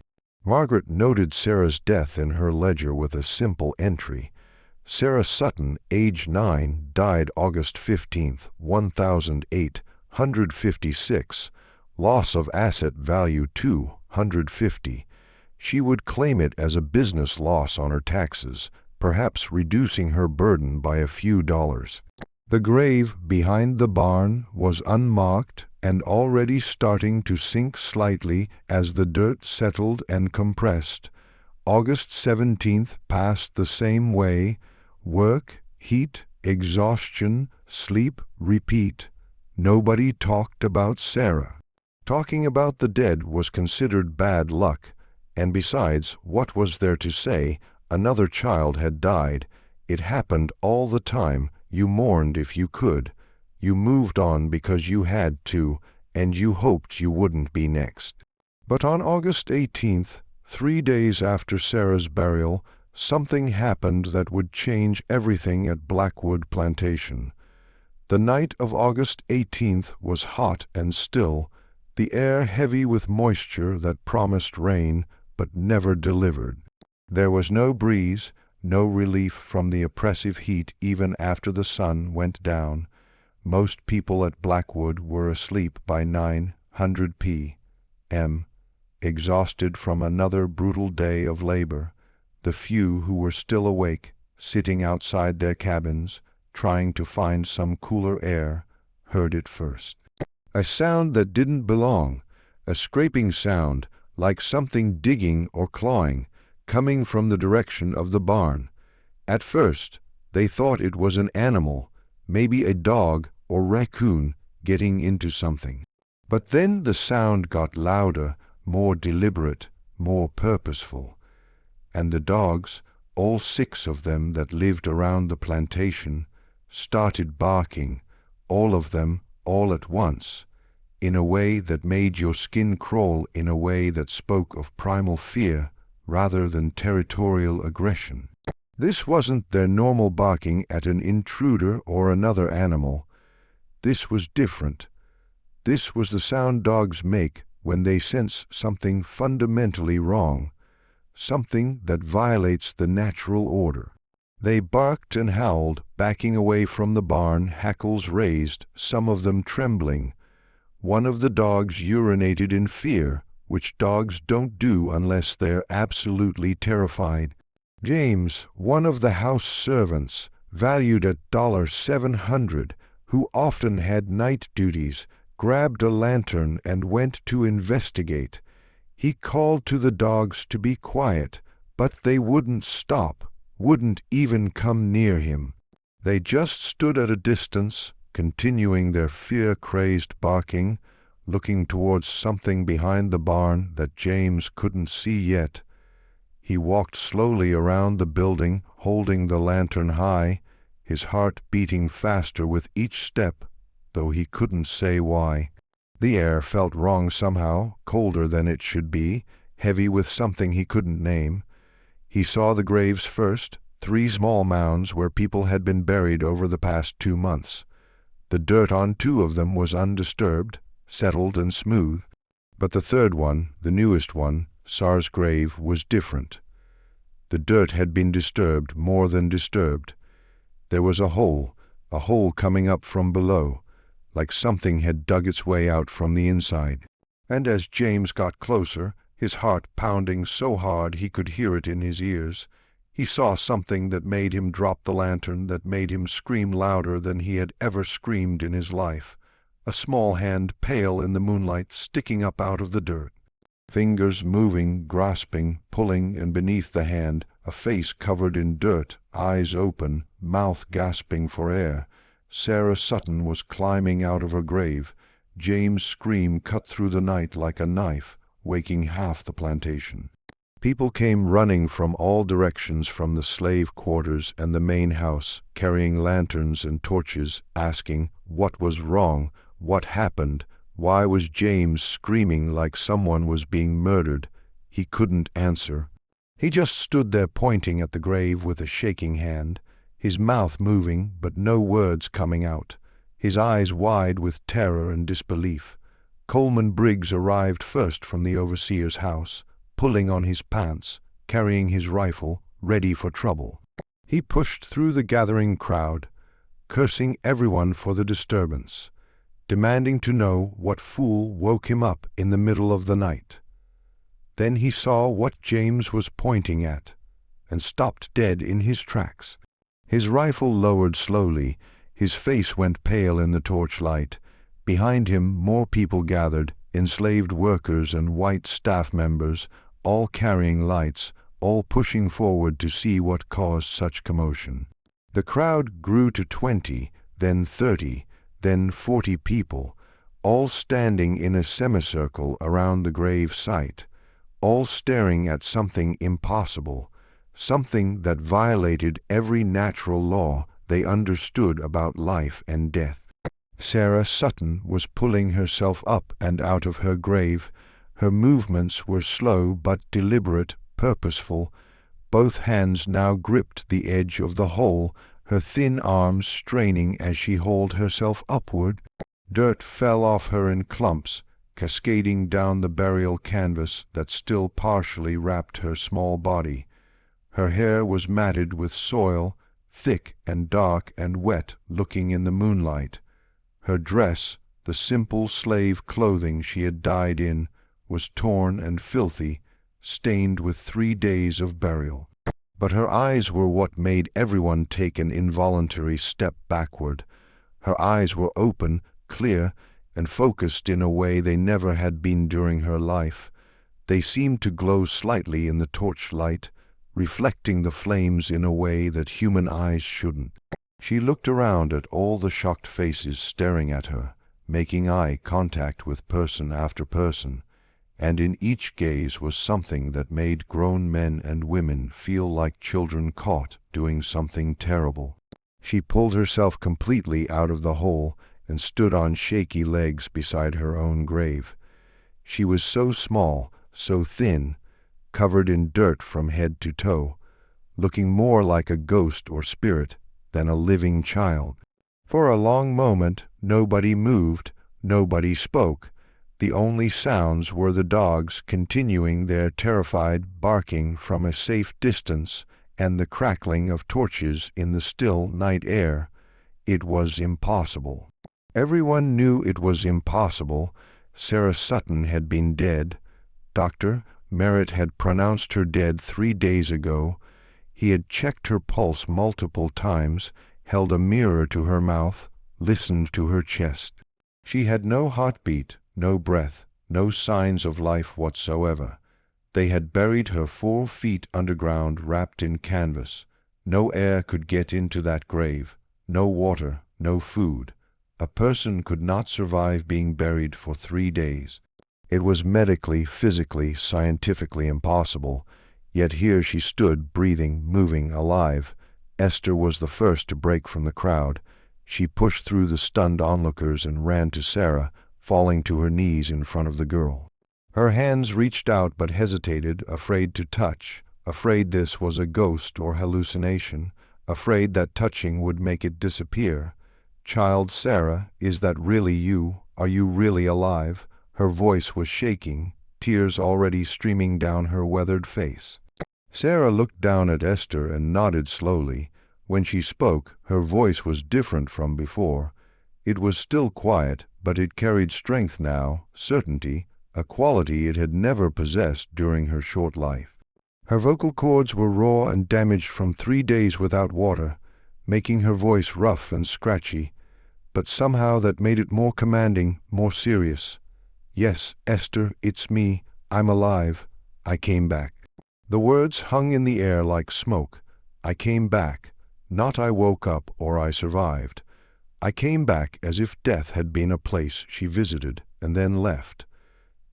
Speaker 1: Margaret noted Sarah's death in her ledger with a simple entry. Sara Sutton, age 9, died August 15th, 1856. Loss of asset value $250. She would claim it as a business loss on her taxes, perhaps reducing her burden by a few dollars. The grave behind the barn was unmarked and already starting to sink slightly as the dirt settled and compressed. August 17th passed the same way. Work, heat, exhaustion, sleep, repeat. Nobody talked about Sarah. Talking about the dead was considered bad luck, and besides, what was there to say? Another child had died. It happened all the time. You mourned if you could. You moved on because you had to, and you hoped you wouldn't be next. But on August 18th, 3 days after Sarah's burial, something happened that would change everything at Blackwood Plantation. The night of August 18th was hot and still, the air heavy with moisture that promised rain but never delivered. There was no breeze, no relief from the oppressive heat even after the sun went down. Most people at Blackwood were asleep by 900 p.m., exhausted from another brutal day of labor. The few who were still awake, sitting outside their cabins, trying to find some cooler air, heard it first. A sound that didn't belong, a scraping sound, like something digging or clawing, coming from the direction of the barn. At first, they thought it was an animal, maybe a dog or raccoon, getting into something. But then the sound got louder, more deliberate, more purposeful. And the dogs, all 6 of them that lived around the plantation, started barking, all of them, all at once, in a way that made your skin crawl, in a way that spoke of primal fear rather than territorial aggression. This wasn't their normal barking at an intruder or another animal. This was different. This was the sound dogs make when they sense something fundamentally wrong, something that violates the natural order. They barked and howled, backing away from the barn, hackles raised, some of them trembling. One of the dogs urinated in fear, which dogs don't do unless they're absolutely terrified. James, one of the house servants, valued at $700, who often had night duties, grabbed a lantern and went to investigate. He called to the dogs to be quiet, but they wouldn't stop, wouldn't even come near him. They just stood at a distance, continuing their fear-crazed barking, looking towards something behind the barn that James couldn't see yet. He walked slowly around the building, holding the lantern high, his heart beating faster with each step, though he couldn't say why. The air felt wrong somehow, colder than it should be, heavy with something he couldn't name. He saw the graves first, 3 small mounds where people had been buried over the past 2 months. The dirt on 2 of them was undisturbed, settled and smooth, but the third one, the newest one, Sara's grave, was different. The dirt had been disturbed, more than disturbed. There was a hole coming up from below, like something had dug its way out from the inside. And as James got closer, his heart pounding so hard he could hear it in his ears, he saw something that made him drop the lantern, that made him scream louder than he had ever screamed in his life. A small hand, pale in the moonlight, sticking up out of the dirt. Fingers moving, grasping, pulling, and beneath the hand, a face covered in dirt, eyes open, mouth gasping for air. Sara Sutton was climbing out of her grave. James' scream cut through the night like a knife, waking half the plantation. People came running from all directions from the slave quarters and the main house, carrying lanterns and torches, asking what was wrong, what happened, why was James screaming like someone was being murdered. He couldn't answer. He just stood there pointing at the grave with a shaking hand, his mouth moving but no words coming out, his eyes wide with terror and disbelief. Coleman Briggs arrived first from the overseer's house, pulling on his pants, carrying his rifle, ready for trouble. He pushed through the gathering crowd, cursing everyone for the disturbance, demanding to know what fool woke him up in the middle of the night. Then he saw what James was pointing at, and stopped dead in his tracks. His rifle lowered slowly, his face went pale in the torchlight. Behind him more people gathered, enslaved workers and white staff members, all carrying lights, all pushing forward to see what caused such commotion. The crowd grew to 20, then 30, then 40 people, all standing in a semicircle around the grave site, all staring at something impossible, something that violated every natural law they understood about life and death. Sara Sutton was pulling herself up and out of her grave. Her movements were slow but deliberate, purposeful. Both hands now gripped the edge of the hole, her thin arms straining as she hauled herself upward. Dirt fell off her in clumps, cascading down the burial canvas that still partially wrapped her small body. Her hair was matted with soil, thick and dark and wet looking in the moonlight. Her dress, the simple slave clothing she had died in, was torn and filthy, stained with 3 days of burial. But her eyes were what made everyone take an involuntary step backward. Her eyes were open, clear, and focused in a way they never had been during her life. They seemed to glow slightly in the torchlight, reflecting the flames in a way that human eyes shouldn't. She looked around at all the shocked faces staring at her, making eye contact with person after person, and in each gaze was something that made grown men and women feel like children caught doing something terrible. She pulled herself completely out of the hole and stood on shaky legs beside her own grave. She was so small, so thin, covered in dirt from head to toe, looking more like a ghost or spirit than a living child. For a long moment nobody moved, nobody spoke. The only sounds were the dogs continuing their terrified barking from a safe distance and the crackling of torches in the still night air. It was impossible. Everyone knew it was impossible. Sara Sutton had been dead. Dr. Merritt had pronounced her dead 3 days ago. He had checked her pulse multiple times, held a mirror to her mouth, listened to her chest. She had no heartbeat, no breath, no signs of life whatsoever. They had buried her 4 feet underground, wrapped in canvas. No air could get into that grave, no water, no food. A person could not survive being buried for 3 days. It was medically, physically, scientifically impossible. Yet here she stood, breathing, moving, alive. Esther was the first to break from the crowd. She pushed through the stunned onlookers and ran to Sara, falling to her knees in front of the girl. Her hands reached out but hesitated, afraid to touch, afraid this was a ghost or hallucination, afraid that touching would make it disappear. "Child Sara, is that really you? Are you really alive?" Her voice was shaking, tears already streaming down her weathered face. Sara looked down at Esther and nodded slowly. When she spoke, her voice was different from before. It was still quiet, but it carried strength now, certainty, a quality it had never possessed during her short life. Her vocal cords were raw and damaged from 3 days without water, making her voice rough and scratchy, but somehow that made it more commanding, more serious. "Yes, Esther, it's me. I'm alive. I came back." The words hung in the air like smoke. I came back. Not I woke up or I survived. I came back as if death had been a place she visited and then left.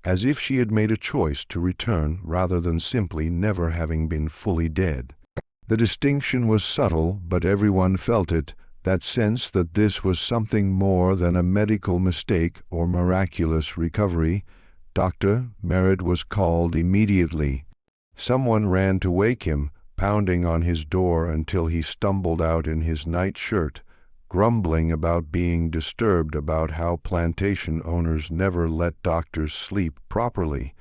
Speaker 1: As if she had made a choice to return rather than simply never having been fully dead. The distinction was subtle, but everyone felt it, that sense that this was something more than a medical mistake or miraculous recovery. Dr. Merritt was called immediately. Someone ran to wake him, pounding on his door until he stumbled out in his nightshirt, grumbling about being disturbed about how plantation owners never let doctors sleep properly.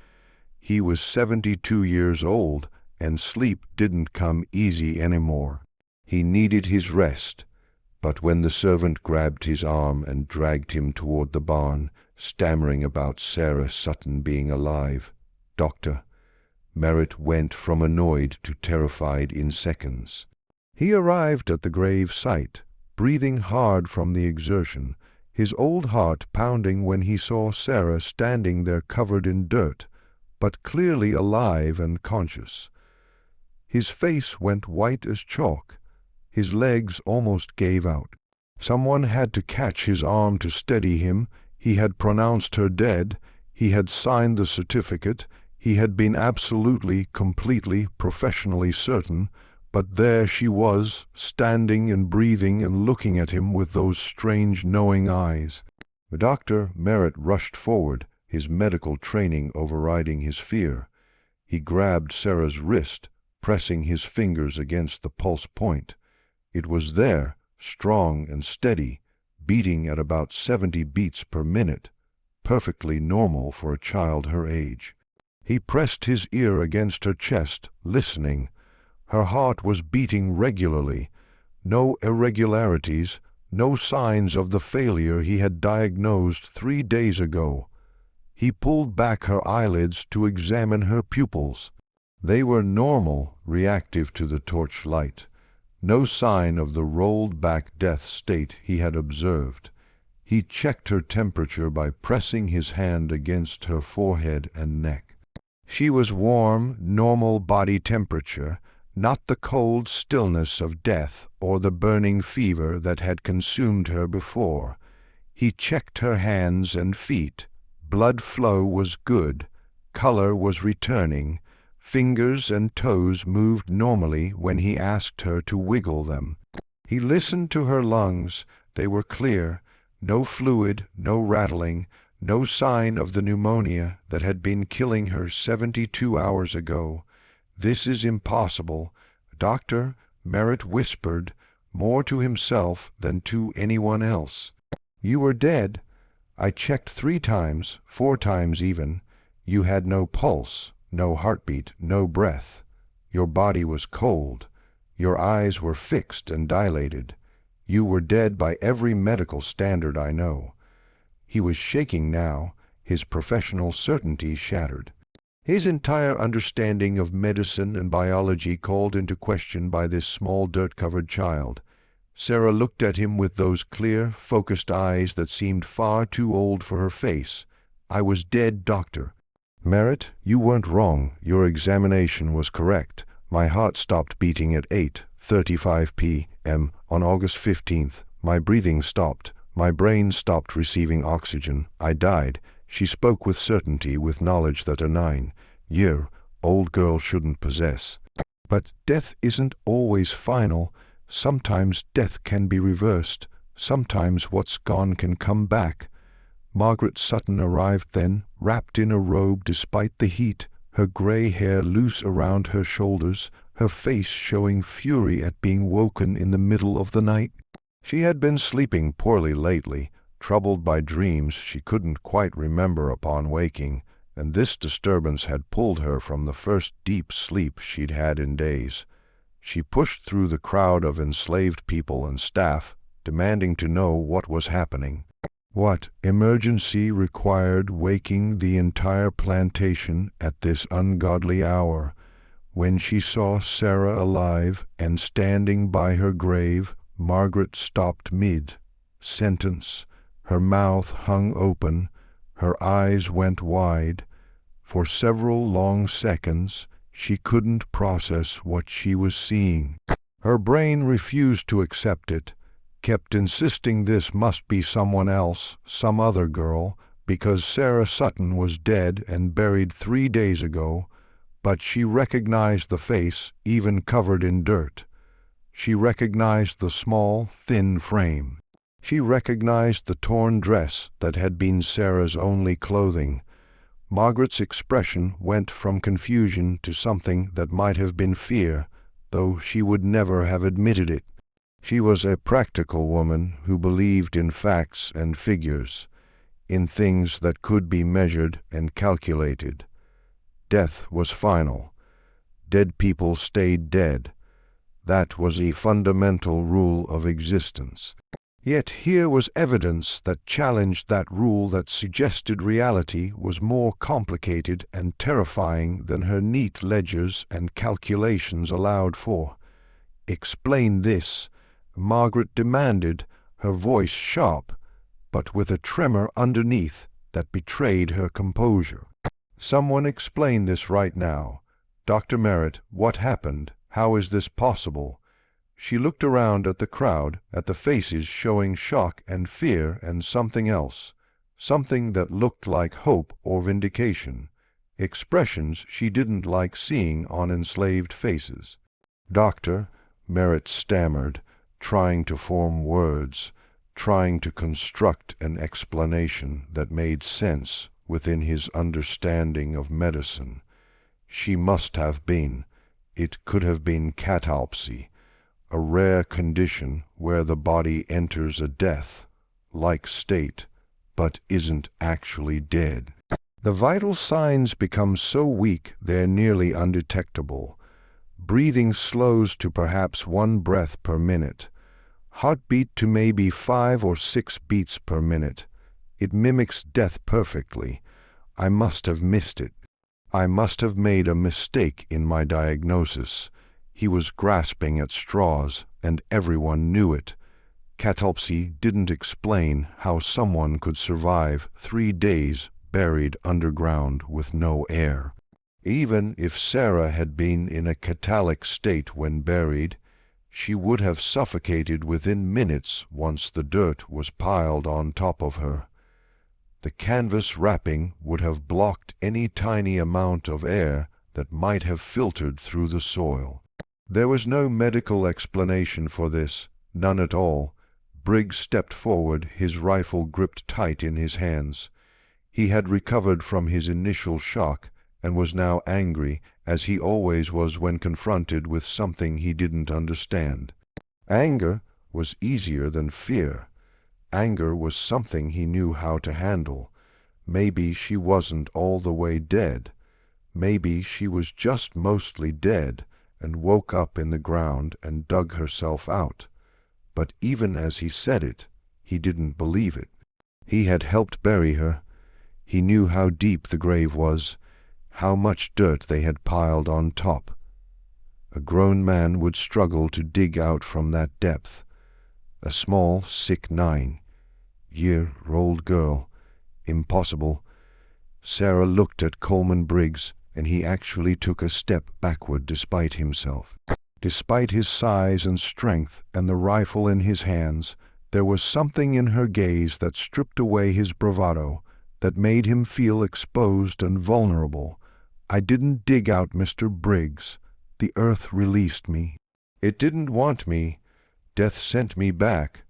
Speaker 1: He was 72 years old, and sleep didn't come easy anymore. He needed his rest. But when the servant grabbed his arm and dragged him toward the barn, stammering about Sara Sutton being alive, Dr. Merritt went from annoyed to terrified in seconds. He arrived at the grave site, breathing hard from the exertion, his old heart pounding when he saw Sara standing there covered in dirt, but clearly alive and conscious. His face went white as chalk. His legs almost gave out. Someone had to catch his arm to steady him. He had pronounced her dead. He had signed the certificate. He had been absolutely, completely, professionally certain. But there she was, standing and breathing and looking at him with those strange, knowing eyes. Dr. Merritt rushed forward, his medical training overriding his fear. He grabbed Sara's wrist, pressing his fingers against the pulse point. It was there, strong and steady, beating at about 70 beats per minute, perfectly normal for a child her age. He pressed his ear against her chest, listening. Her heart was beating regularly. No irregularities, no signs of the failure he had diagnosed 3 days ago. He pulled back her eyelids to examine her pupils. They were normal, reactive to the torchlight. No sign of the rolled-back death state he had observed. He checked her temperature by pressing his hand against her forehead and neck. She was warm, normal body temperature, not the cold stillness of death or the burning fever that had consumed her before. He checked her hands and feet. Blood flow was good. Color was returning. Fingers and toes moved normally when he asked her to wiggle them. He listened to her lungs. They were clear. No fluid, no rattling, no sign of the pneumonia that had been killing her 72 hours ago. "This is impossible," Dr. Merritt whispered, more to himself than to anyone else. "You were dead. I checked 3 times, 4 times even. You had no pulse. No heartbeat, no breath. Your body was cold. Your eyes were fixed and dilated. You were dead by every medical standard I know." He was shaking now, his professional certainty shattered. His entire understanding of medicine and biology called into question by this small dirt-covered child. Sara looked at him with those clear, focused eyes that seemed far too old for her face, I was dead, doctor. Merritt, you weren't wrong. Your examination was correct. My heart stopped beating at 8:35 p.m. on August 15th. My breathing stopped. My brain stopped receiving oxygen. I died. She spoke with certainty, with knowledge that a 9-year-old girl shouldn't possess. But death isn't always final. Sometimes death can be reversed. Sometimes what's gone can come back. Margaret Sutton arrived then, wrapped in a robe despite the heat, her gray hair loose around her shoulders, her face showing fury at being woken in the middle of the night. She had been sleeping poorly lately, troubled by dreams she couldn't quite remember upon waking, and this disturbance had pulled her from the first deep sleep she'd had in days. She pushed through the crowd of enslaved people and staff, demanding to know what was happening. What emergency required waking the entire plantation at this ungodly hour? When she saw Sara alive and standing by her grave, Margaret stopped mid-sentence. Her mouth hung open, her eyes went wide. For several long seconds, she couldn't process what she was seeing. Her brain refused to accept it, kept insisting this must be someone else, some other girl, because Sara Sutton was dead and buried 3 days ago, but she recognized the face, even covered in dirt. She recognized the small, thin frame. She recognized the torn dress that had been Sara's only clothing. Margaret's expression went from confusion to something that might have been fear, though she would never have admitted it. She was a practical woman who believed in facts and figures, in things that could be measured and calculated. Death was final. Dead people stayed dead. That was a fundamental rule of existence. Yet here was evidence that challenged that rule, that suggested reality was more complicated and terrifying than her neat ledgers and calculations allowed for. "Explain this," Margaret demanded, her voice sharp, but with a tremor underneath that betrayed her composure. "Someone explain this right now. Dr. Merritt, what happened? How is this possible?" She looked around at the crowd, at the faces showing shock and fear and something else, something that looked like hope or vindication, expressions she didn't like seeing on enslaved faces. "Doctor," Merritt stammered, trying to form words, trying to construct an explanation that made sense within his understanding of medicine. "She must have been. It could have been catalepsy, a rare condition where the body enters a death-like state, but isn't actually dead. The vital signs become so weak they're nearly undetectable. Breathing slows to perhaps 1 breath per minute. Heartbeat to maybe 5 or 6 beats per minute. It mimics death perfectly. I must have missed it. I must have made a mistake in my diagnosis." He was grasping at straws, and everyone knew it. Catalepsy didn't explain how someone could survive 3 days buried underground with no air. Even if Sara had been in a cataleptic state when buried, she would have suffocated within minutes once the dirt was piled on top of her. The canvas wrapping would have blocked any tiny amount of air that might have filtered through the soil. There was no medical explanation for this, none at all. Briggs stepped forward, his rifle gripped tight in his hands. He had recovered from his initial shock and was now angry, as he always was when confronted with something he didn't understand. Anger was easier than fear. Anger was something he knew how to handle. Maybe she wasn't all the way dead. Maybe she was just mostly dead and woke up in the ground and dug herself out. But even as he said it, he didn't believe it. He had helped bury her. He knew how deep the grave was, how much dirt they had piled on top. A grown man would struggle to dig out from that depth. A small, sick 9-year-old girl. Impossible. Sara looked at Coleman Briggs, and he actually took a step backward despite himself. Despite his size and strength and the rifle in his hands, there was something in her gaze that stripped away his bravado, that made him feel exposed and vulnerable. "I didn't dig out Mr. Briggs. The earth released me. It didn't want me. Death sent me back."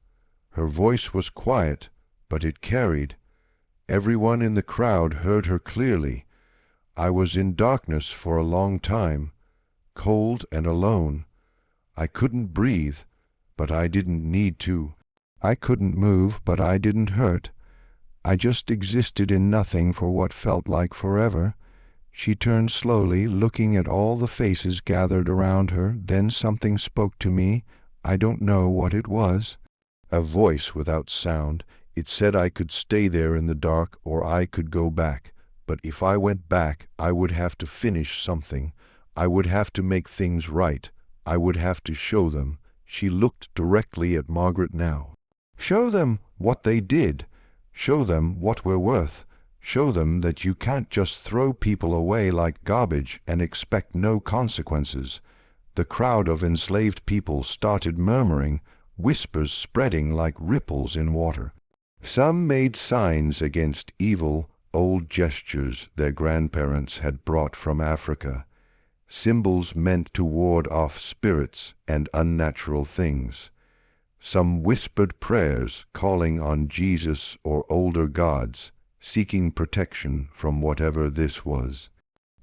Speaker 1: Her voice was quiet, but it carried. Everyone in the crowd heard her clearly. "I was in darkness for a long time, cold and alone. I couldn't breathe, but I didn't need to. I couldn't move, but I didn't hurt. I just existed in nothing for what felt like forever." She turned slowly, looking at all the faces gathered around her. "Then something spoke to me. I don't know what it was. A voice without sound. It said I could stay there in the dark or I could go back. But if I went back, I would have to finish something. I would have to make things right. I would have to show them." She looked directly at Margaret now. "Show them what they did. Show them what we're worth. Show them that you can't just throw people away like garbage and expect no consequences." The crowd of enslaved people started murmuring, whispers spreading like ripples in water. Some made signs against evil, old gestures their grandparents had brought from Africa, symbols meant to ward off spirits and unnatural things. Some whispered prayers calling on Jesus or older gods, seeking protection from whatever this was.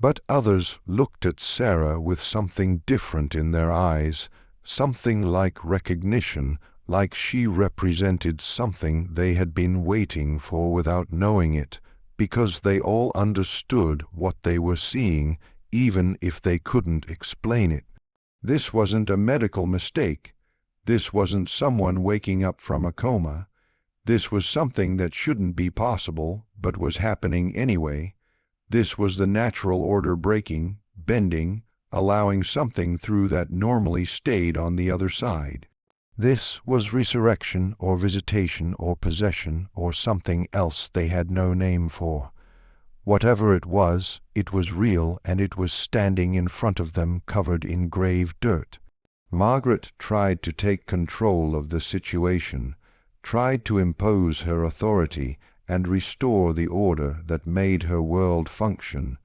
Speaker 1: But others looked at Sara with something different in their eyes, something like recognition, like she represented something they had been waiting for without knowing it, because they all understood what they were seeing, even if they couldn't explain it. This wasn't a medical mistake. This wasn't someone waking up from a coma. This was something that shouldn't be possible, but was happening anyway. This was the natural order breaking, bending, allowing something through that normally stayed on the other side. This was resurrection or visitation or possession or something else they had no name for. Whatever it was real, and it was standing in front of them covered in grave dirt. Margaret tried to take control of the situation, tried to impose her authority and restore the order that made her world function.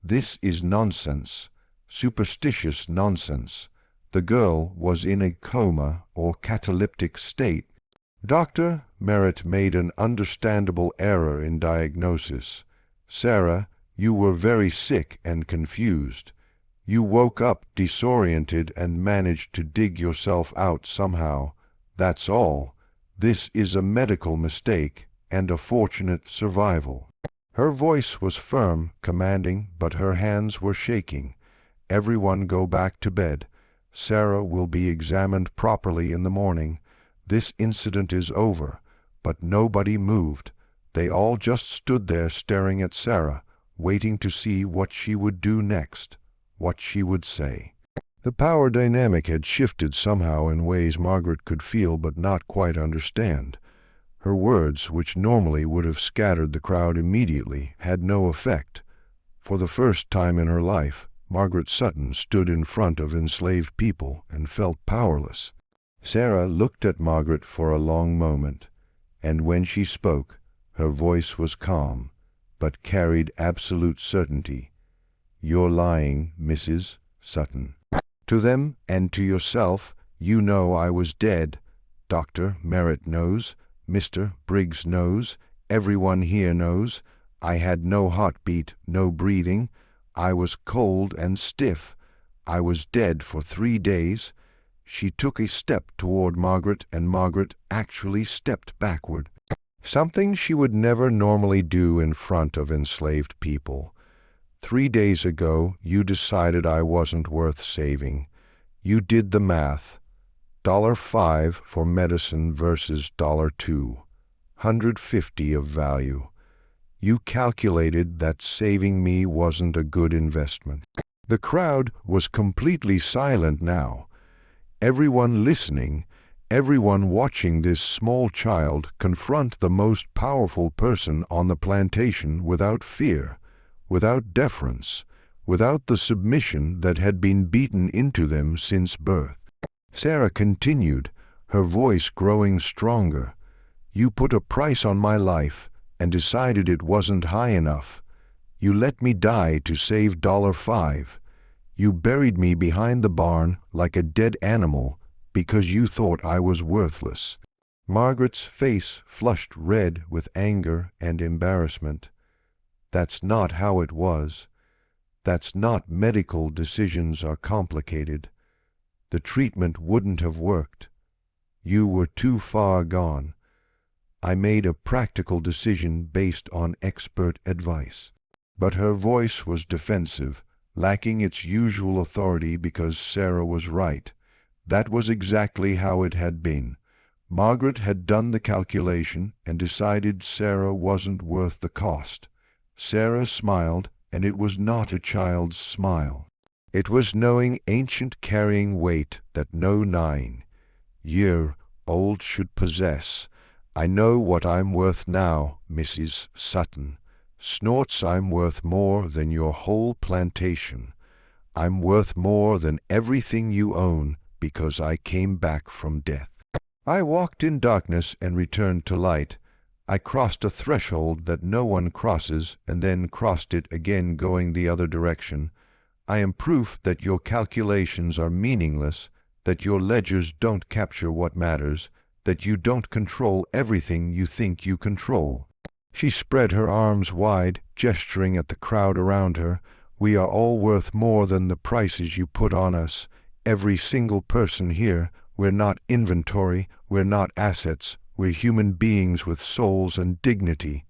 Speaker 1: This is nonsense, superstitious nonsense. The girl was in a coma or cataleptic state. Dr. Merritt made an understandable error in diagnosis. "Sara, you were very sick and confused. You woke up disoriented and managed to dig yourself out somehow. That's all. This is a medical mistake and a fortunate survival." Her voice was firm, commanding, but her hands were shaking. "Everyone go back to bed. Sara will be examined properly in the morning. This incident is over." But nobody moved. They all just stood there staring at Sara, waiting to see what she would do next, what she would say. The power dynamic had shifted somehow in ways Margaret could feel but not quite understand. Her words, which normally would have scattered the crowd immediately, had no effect. For the first time in her life, Margaret Sutton stood in front of enslaved people and felt powerless. Sara looked at Margaret for a long moment, and when she spoke, her voice was calm, but carried absolute certainty. "You're lying, Mrs. Sutton. To them and to yourself, you know I was dead. Dr. Merritt knows. Mr. Briggs knows. Everyone here knows. I had no heartbeat, no breathing. I was cold and stiff. I was dead for 3 days." She took a step toward Margaret, and Margaret actually stepped backward. Something she would never normally do in front of enslaved people. 3 days ago, you decided I wasn't worth saving. You did the math. $5 for medicine versus $2. $150 of value. You calculated that saving me wasn't a good investment. The crowd was completely silent now. Everyone listening, Everyone watching this small child confront the most powerful person on the plantation without fear, without deference, without the submission that had been beaten into them since birth. Sara continued, her voice growing stronger. You put a price on my life and decided it wasn't high enough. You let me die to save $5. You buried me behind the barn like a dead animal because you thought I was worthless. Margaret's face flushed red with anger and embarrassment. That's not how it was. That's not. Medical decisions are complicated. The treatment wouldn't have worked. You were too far gone. I made a practical decision based on expert advice. But her voice was defensive, lacking its usual authority because Sara was right. That was exactly how it had been. Margaret had done the calculation and decided Sara wasn't worth the cost. Sara smiled, and it was not a child's smile. It was knowing ancient carrying weight that no 9-year-old should possess. I know what I'm worth now, Mrs. Sutton. Snorts, I'm worth more than your whole plantation. I'm worth more than everything you own because I came back from death. I walked in darkness and returned to light. I crossed a threshold that no one crosses and then crossed it again going the other direction. I am proof that your calculations are meaningless, that your ledgers don't capture what matters, that you don't control everything you think you control. She spread her arms wide, gesturing at the crowd around her. We are all worth more than the prices you put on us. Every single person here. We're not inventory, we're not assets, we're human beings with souls and dignity.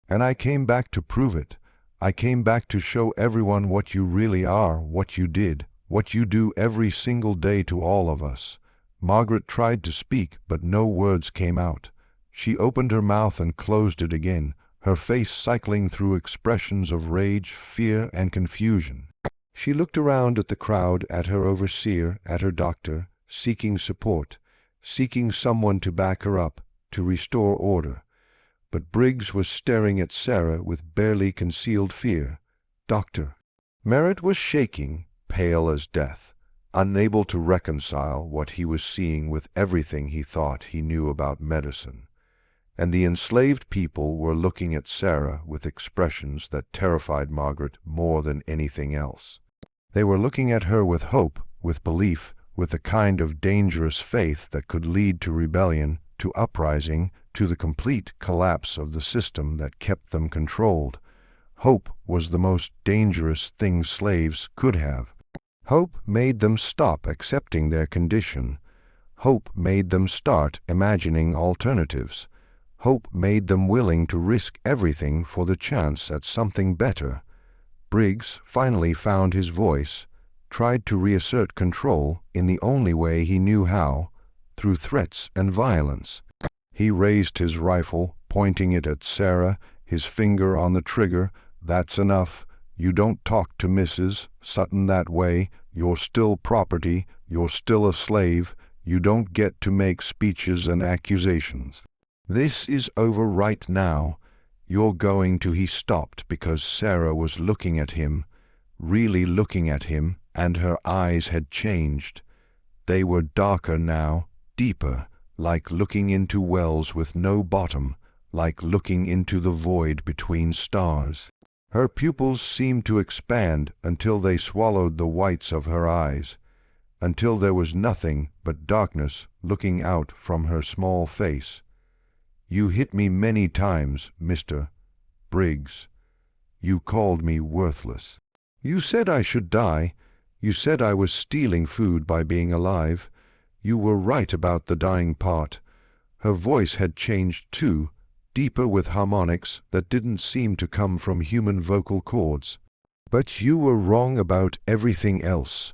Speaker 1: And I came back to prove it. I came back to show everyone what you really are, what you did, what you do every single day to all of us. Margaret tried to speak, but no words came out. She opened her mouth and closed it again, her face cycling through expressions of rage, fear, and confusion. She looked around at the crowd, at her overseer, at her doctor, seeking support, seeking someone to back her up, to restore order. But Briggs was staring at Sara with barely concealed fear. Doctor. Merritt was shaking, pale as death, unable to reconcile what he was seeing with everything he thought he knew about medicine. And the enslaved people were looking at Sara with expressions that terrified Margaret more than anything else. They were looking at her with hope, with belief, with a kind of dangerous faith that could lead to rebellion, to uprising, to the complete collapse of the system that kept them controlled. Hope was the most dangerous thing slaves could have. Hope made them stop accepting their condition. Hope made them start imagining alternatives. Hope made them willing to risk everything for the chance at something better. Briggs finally found his voice, tried to reassert control in the only way he knew how, through threats and violence. He raised his rifle, pointing it at Sara, his finger on the trigger. That's enough. You don't talk to Mrs. Sutton that way. You're still property. You're still a slave. You don't get to make speeches and accusations. This is over right now. You're going to. He stopped because Sara was looking at him, really looking at him, and her eyes had changed. They were darker now, deeper, like looking into wells with no bottom, like looking into the void between stars. Her pupils seemed to expand until they swallowed the whites of her eyes, until there was nothing but darkness looking out from her small face. You hit me many times, Mr. Briggs. You called me worthless. You said I should die. You said I was stealing food by being alive. You were right about the dying part. Her voice had changed too, deeper with harmonics that didn't seem to come from human vocal cords. But you were wrong about everything else.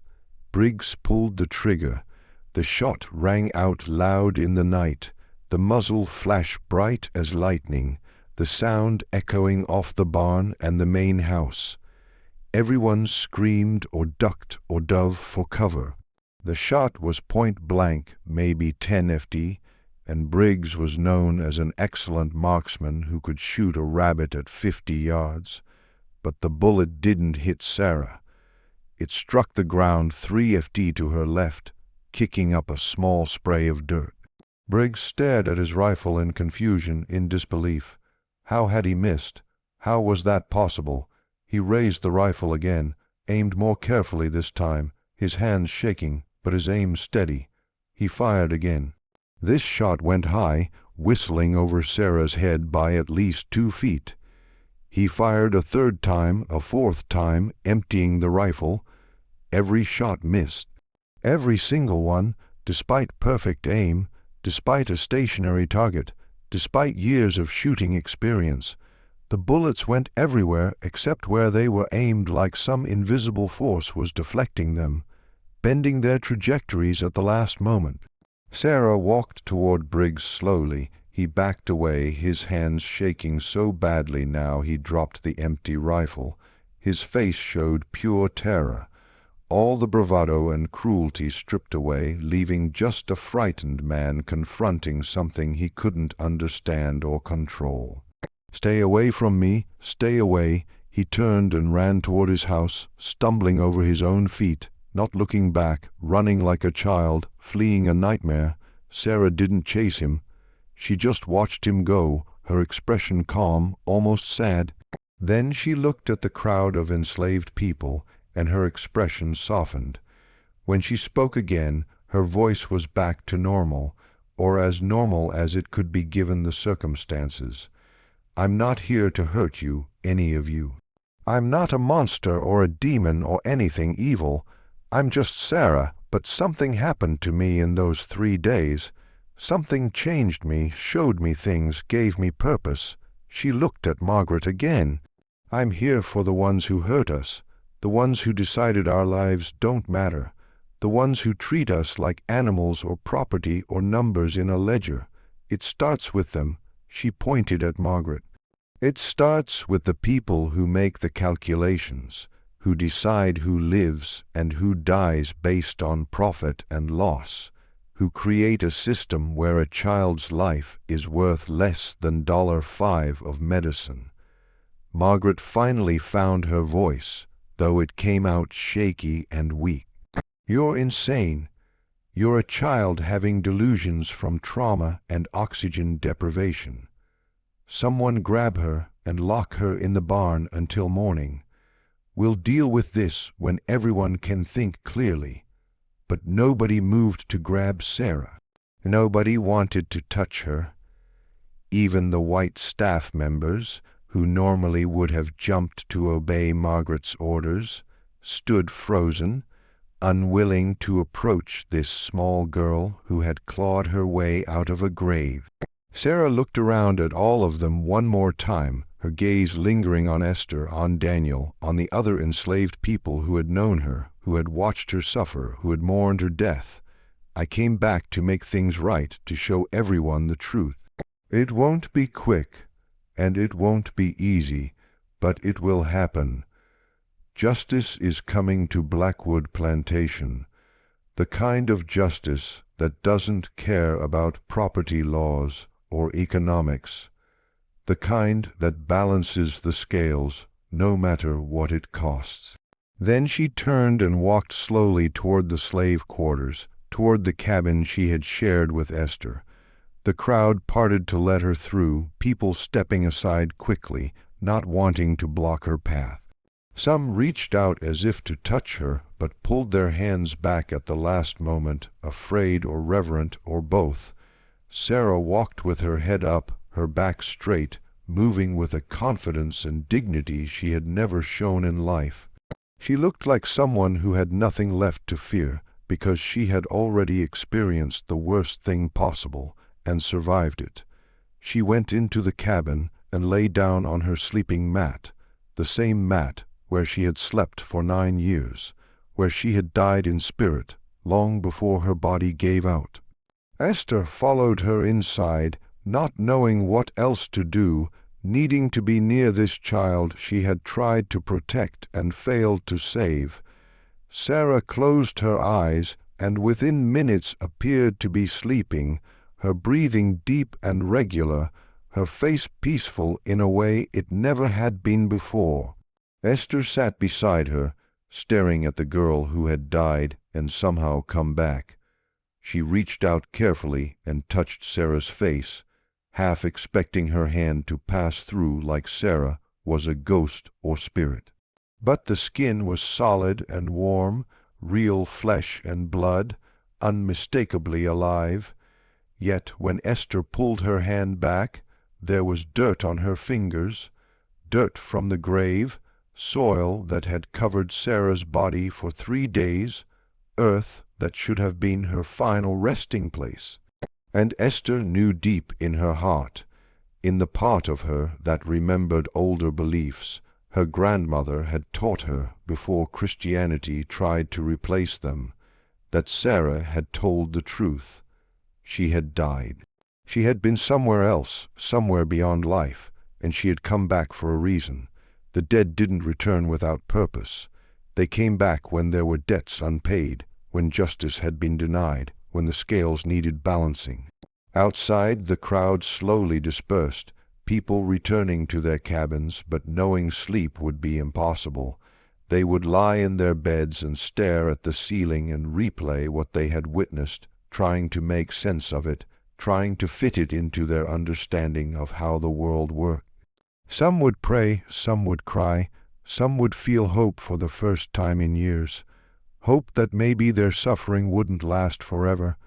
Speaker 1: Briggs pulled the trigger. The shot rang out loud in the night, the muzzle flashed bright as lightning, the sound echoing off the barn and the main house. Everyone screamed or ducked or dove for cover. The shot was point blank, maybe 10 FD, and Briggs was known as an excellent marksman who could shoot a rabbit at 50 yards. But the bullet didn't hit Sara. It struck the ground 3 FD to her left, kicking up a small spray of dirt. Briggs stared at his rifle in confusion, in disbelief. How had he missed? How was that possible? He raised the rifle again, aimed more carefully this time, his hands shaking, but his aim steady. He fired again. This shot went high, whistling over Sara's head by at least 2 feet. He fired a third time, a fourth time, emptying the rifle. Every shot missed. Every single one, despite perfect aim, despite a stationary target, despite years of shooting experience. The bullets went everywhere except where they were aimed, like some invisible force was deflecting them, bending their trajectories at the last moment. Sara walked toward Briggs slowly. He backed away, his hands shaking so badly now he dropped the empty rifle. His face showed pure terror, all the bravado and cruelty stripped away, leaving just a frightened man confronting something he couldn't understand or control. "Stay away from me, stay away." He turned and ran toward his house, stumbling over his own feet, not looking back, running like a child, fleeing a nightmare. Sara didn't chase him. She just watched him go, her expression calm, almost sad. Then she looked at the crowd of enslaved people, and her expression softened. When she spoke again, her voice was back to normal, or as normal as it could be given the circumstances. "I'm not here to hurt you, any of you. I'm not a monster or a demon or anything evil. I'm just Sara, but something happened to me in those 3 days. Something changed me, showed me things, gave me purpose." She looked at Margaret again. "I'm here for the ones who hurt us, the ones who decided our lives don't matter, the ones who treat us like animals or property or numbers in a ledger. It starts with them." She pointed at Margaret. "It starts with the people who make the calculations, who decide who lives and who dies based on profit and loss, who create a system where a child's life is worth less than $5 of medicine." Margaret finally found her voice, though it came out shaky and weak. "You're insane. You're a child having delusions from trauma and oxygen deprivation. Someone grab her and lock her in the barn until morning. We'll deal with this when everyone can think clearly." But nobody moved to grab Sara. Nobody wanted to touch her. Even the white staff members, who normally would have jumped to obey Margaret's orders, stood frozen, unwilling to approach this small girl who had clawed her way out of a grave. Sara looked around at all of them one more time, her gaze lingering on Esther, on Daniel, on the other enslaved people who had known her, who had watched her suffer, who had mourned her death. "I came back to make things right, to show everyone the truth. It won't be quick, and it won't be easy, but it will happen. Justice is coming to Blackwood Plantation, the kind of justice that doesn't care about property laws or economics, the kind that balances the scales no matter what it costs." Then she turned and walked slowly toward the slave quarters, toward the cabin she had shared with Esther. The crowd parted to let her through, people stepping aside quickly, not wanting to block her path. Some reached out as if to touch her, but pulled their hands back at the last moment, afraid or reverent or both. Sara walked with her head up, her back straight, moving with a confidence and dignity she had never shown in life. She looked like someone who had nothing left to fear, because she had already experienced the worst thing possible and survived it. She went into the cabin and lay down on her sleeping mat, the same mat where she had slept for 9 years, where she had died in spirit long before her body gave out. Esther followed her inside, not knowing what else to do, needing to be near this child she had tried to protect and failed to save. Sara closed her eyes and within minutes appeared to be sleeping, her breathing deep and regular, her face peaceful in a way it never had been before. Esther sat beside her, staring at the girl who had died and somehow come back. She reached out carefully and touched Sara's face, half expecting her hand to pass through like Sara was a ghost or spirit. But the skin was solid and warm, real flesh and blood, unmistakably alive. Yet when Esther pulled her hand back, there was dirt on her fingers, dirt from the grave, soil that had covered Sara's body for 3 days, earth that should have been her final resting place. And Esther knew deep in her heart, in the part of her that remembered older beliefs her grandmother had taught her before Christianity tried to replace them, that Sara had told the truth. She had died. She had been somewhere else, somewhere beyond life, and she had come back for a reason. The dead didn't return without purpose. They came back when there were debts unpaid, when justice had been denied, when the scales needed balancing. Outside, the crowd slowly dispersed, people returning to their cabins, but knowing sleep would be impossible. They would lie in their beds and stare at the ceiling and replay what they had witnessed, trying to make sense of it, trying to fit it into their understanding of how the world worked. Some would pray, some would cry, some would feel hope for the first time in years. Hope that maybe their suffering wouldn't last forever,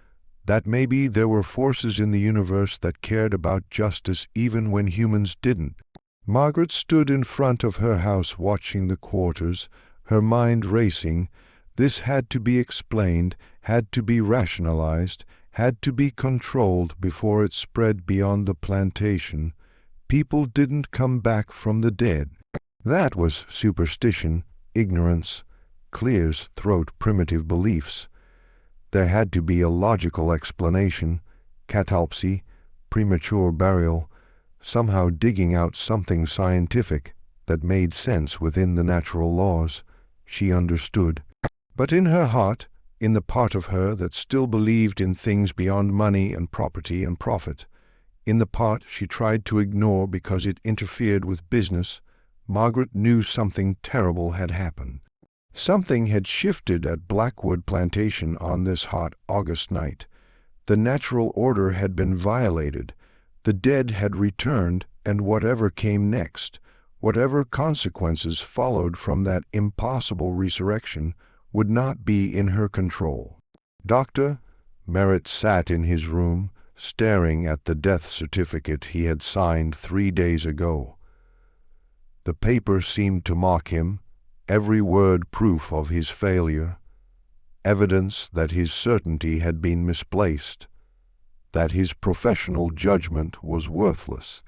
Speaker 1: that maybe there were forces in the universe that cared about justice even when humans didn't. Margaret stood in front of her house watching the quarters, her mind racing. This had to be explained, had to be rationalized, had to be controlled before it spread beyond the plantation. People didn't come back from the dead. That was superstition, ignorance, clear's throat primitive beliefs. There had to be a logical explanation, catalepsy, premature burial, somehow digging out something scientific that made sense within the natural laws. She understood. But in her heart, in the part of her that still believed in things beyond money and property and profit, in the part she tried to ignore because it interfered with business, Margaret knew something terrible had happened. Something had shifted at Blackwood Plantation on this hot August night. The natural order had been violated. The dead had returned, and whatever came next, whatever consequences followed from that impossible resurrection, would not be in her control. Doctor Merritt sat in his room, staring at the death certificate he had signed 3 days ago. The paper seemed to mock him, every word proof of his failure, evidence that his certainty had been misplaced, that his professional judgment was worthless.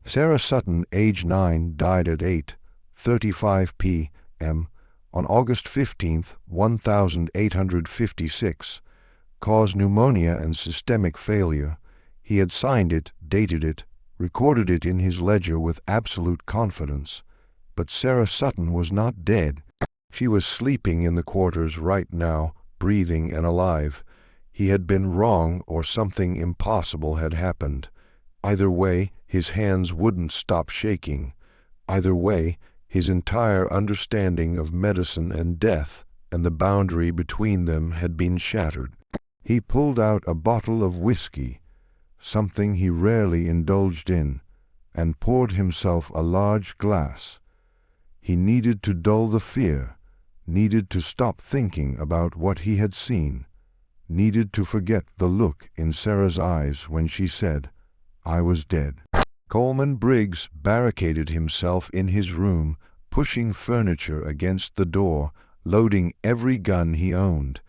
Speaker 1: Sara Sutton, age 9, died at 8:35 p.m. on August 15, 1856, caused pneumonia and systemic failure. He had signed it, dated it, recorded it in his ledger with absolute confidence. But Sara Sutton was not dead. She was sleeping in the quarters right now, breathing and alive. He had been wrong, or something impossible had happened. Either way, his hands wouldn't stop shaking. Either way, his entire understanding of medicine and death and the boundary between them had been shattered. He pulled out a bottle of whiskey, something he rarely indulged in, and poured himself a large glass. He needed to dull the fear, needed to stop thinking about what he had seen, needed to forget the look in Sara's eyes when she said, "I was dead." Coleman Briggs barricaded himself in his room, pushing furniture against the door, loading every gun he owned.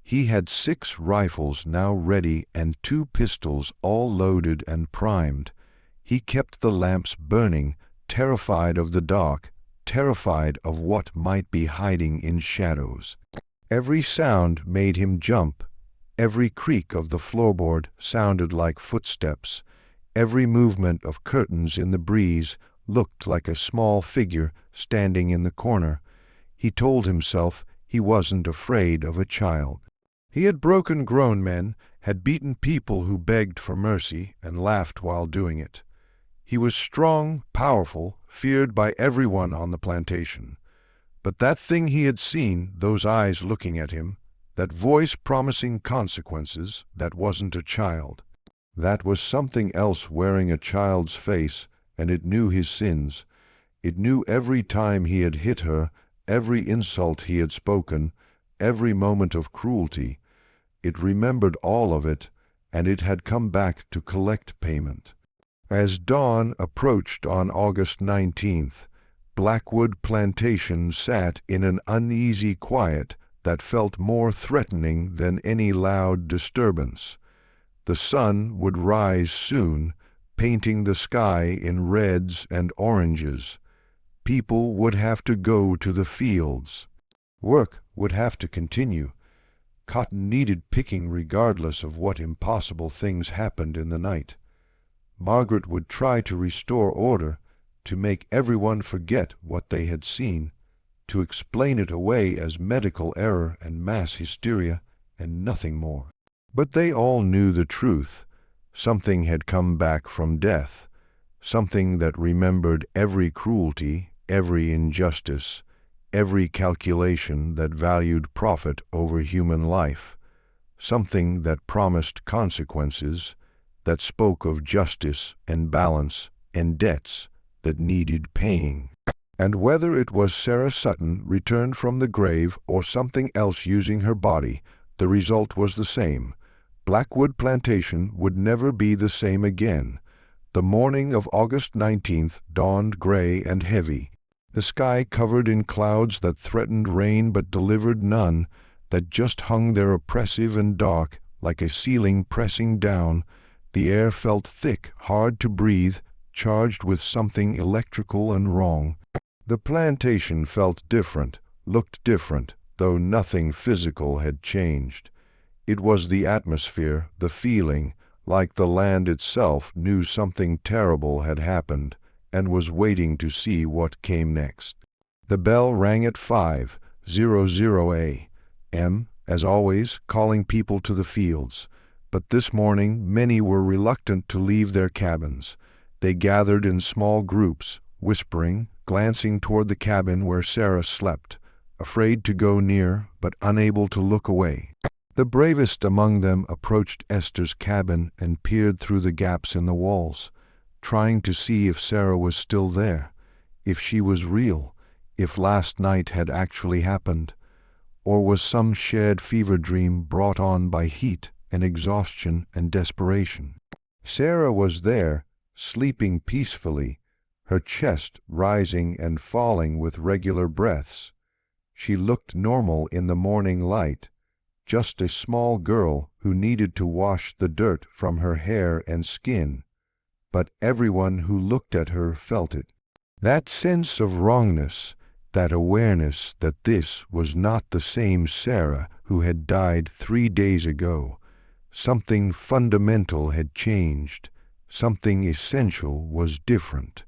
Speaker 1: He had 6 rifles now ready and 2 pistols all loaded and primed. He kept the lamps burning, terrified of the dark, terrified of what might be hiding in shadows. Every sound made him jump. Every creak of the floorboard sounded like footsteps. Every movement of curtains in the breeze looked like a small figure standing in the corner. He told himself he wasn't afraid of a child. He had broken grown men, had beaten people who begged for mercy and laughed while doing it. He was strong, powerful, feared by everyone on the plantation. But that thing he had seen, those eyes looking at him, that voice promising consequences, that wasn't a child. That was something else wearing a child's face, and it knew his sins. It knew every time he had hit her, every insult he had spoken, every moment of cruelty. It remembered all of it, and it had come back to collect payment. As dawn approached on August 19th, Blackwood Plantation sat in an uneasy quiet that felt more threatening than any loud disturbance. The sun would rise soon, painting the sky in reds and oranges. People would have to go to the fields. Work would have to continue. Cotton needed picking regardless of what impossible things happened in the night. Margaret would try to restore order, to make everyone forget what they had seen, to explain it away as medical error and mass hysteria, and nothing more. But they all knew the truth. Something had come back from death, something that remembered every cruelty, every injustice, every calculation that valued profit over human life, something that promised consequences, that spoke of justice and balance and debts that needed paying. And whether it was Sara Sutton returned from the grave or something else using her body, the result was the same. Blackwood Plantation would never be the same again. The morning of August 19th dawned gray and heavy, the sky covered in clouds that threatened rain but delivered none, that just hung there oppressive and dark, like a ceiling pressing down. The air felt thick, hard to breathe, charged with something electrical and wrong. The plantation felt different, looked different, though nothing physical had changed. It was the atmosphere, the feeling, like the land itself knew something terrible had happened, and was waiting to see what came next. The bell rang at 5:00 a.m., as always, calling people to the fields. But this morning many were reluctant to leave their cabins. They gathered in small groups, whispering, glancing toward the cabin where Sara slept, afraid to go near, but unable to look away. The bravest among them approached Esther's cabin and peered through the gaps in the walls, trying to see if Sara was still there, if she was real, if last night had actually happened, or was some shared fever dream brought on by heat and exhaustion and desperation. Sara was there, sleeping peacefully, her chest rising and falling with regular breaths. She looked normal in the morning light, just a small girl who needed to wash the dirt from her hair and skin. But everyone who looked at her felt it. That sense of wrongness, that awareness that this was not the same Sara who had died 3 days ago. Something fundamental had changed. Something essential was different.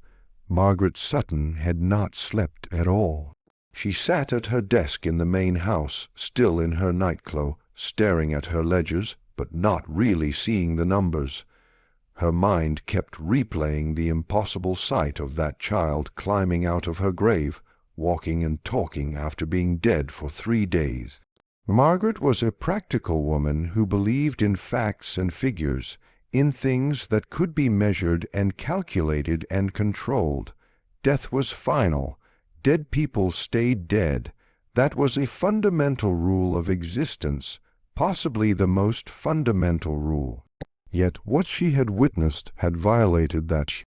Speaker 1: Margaret Sutton had not slept at all. She sat at her desk in the main house, still in her nightclothes, staring at her ledgers, but not really seeing the numbers. Her mind kept replaying the impossible sight of that child climbing out of her grave, walking and talking after being dead for 3 days. Margaret was a practical woman who believed in facts and figures, in things that could be measured and calculated and controlled. Death was final. Dead people stayed dead. That was a fundamental rule of existence, possibly the most fundamental rule. Yet what she had witnessed had violated that.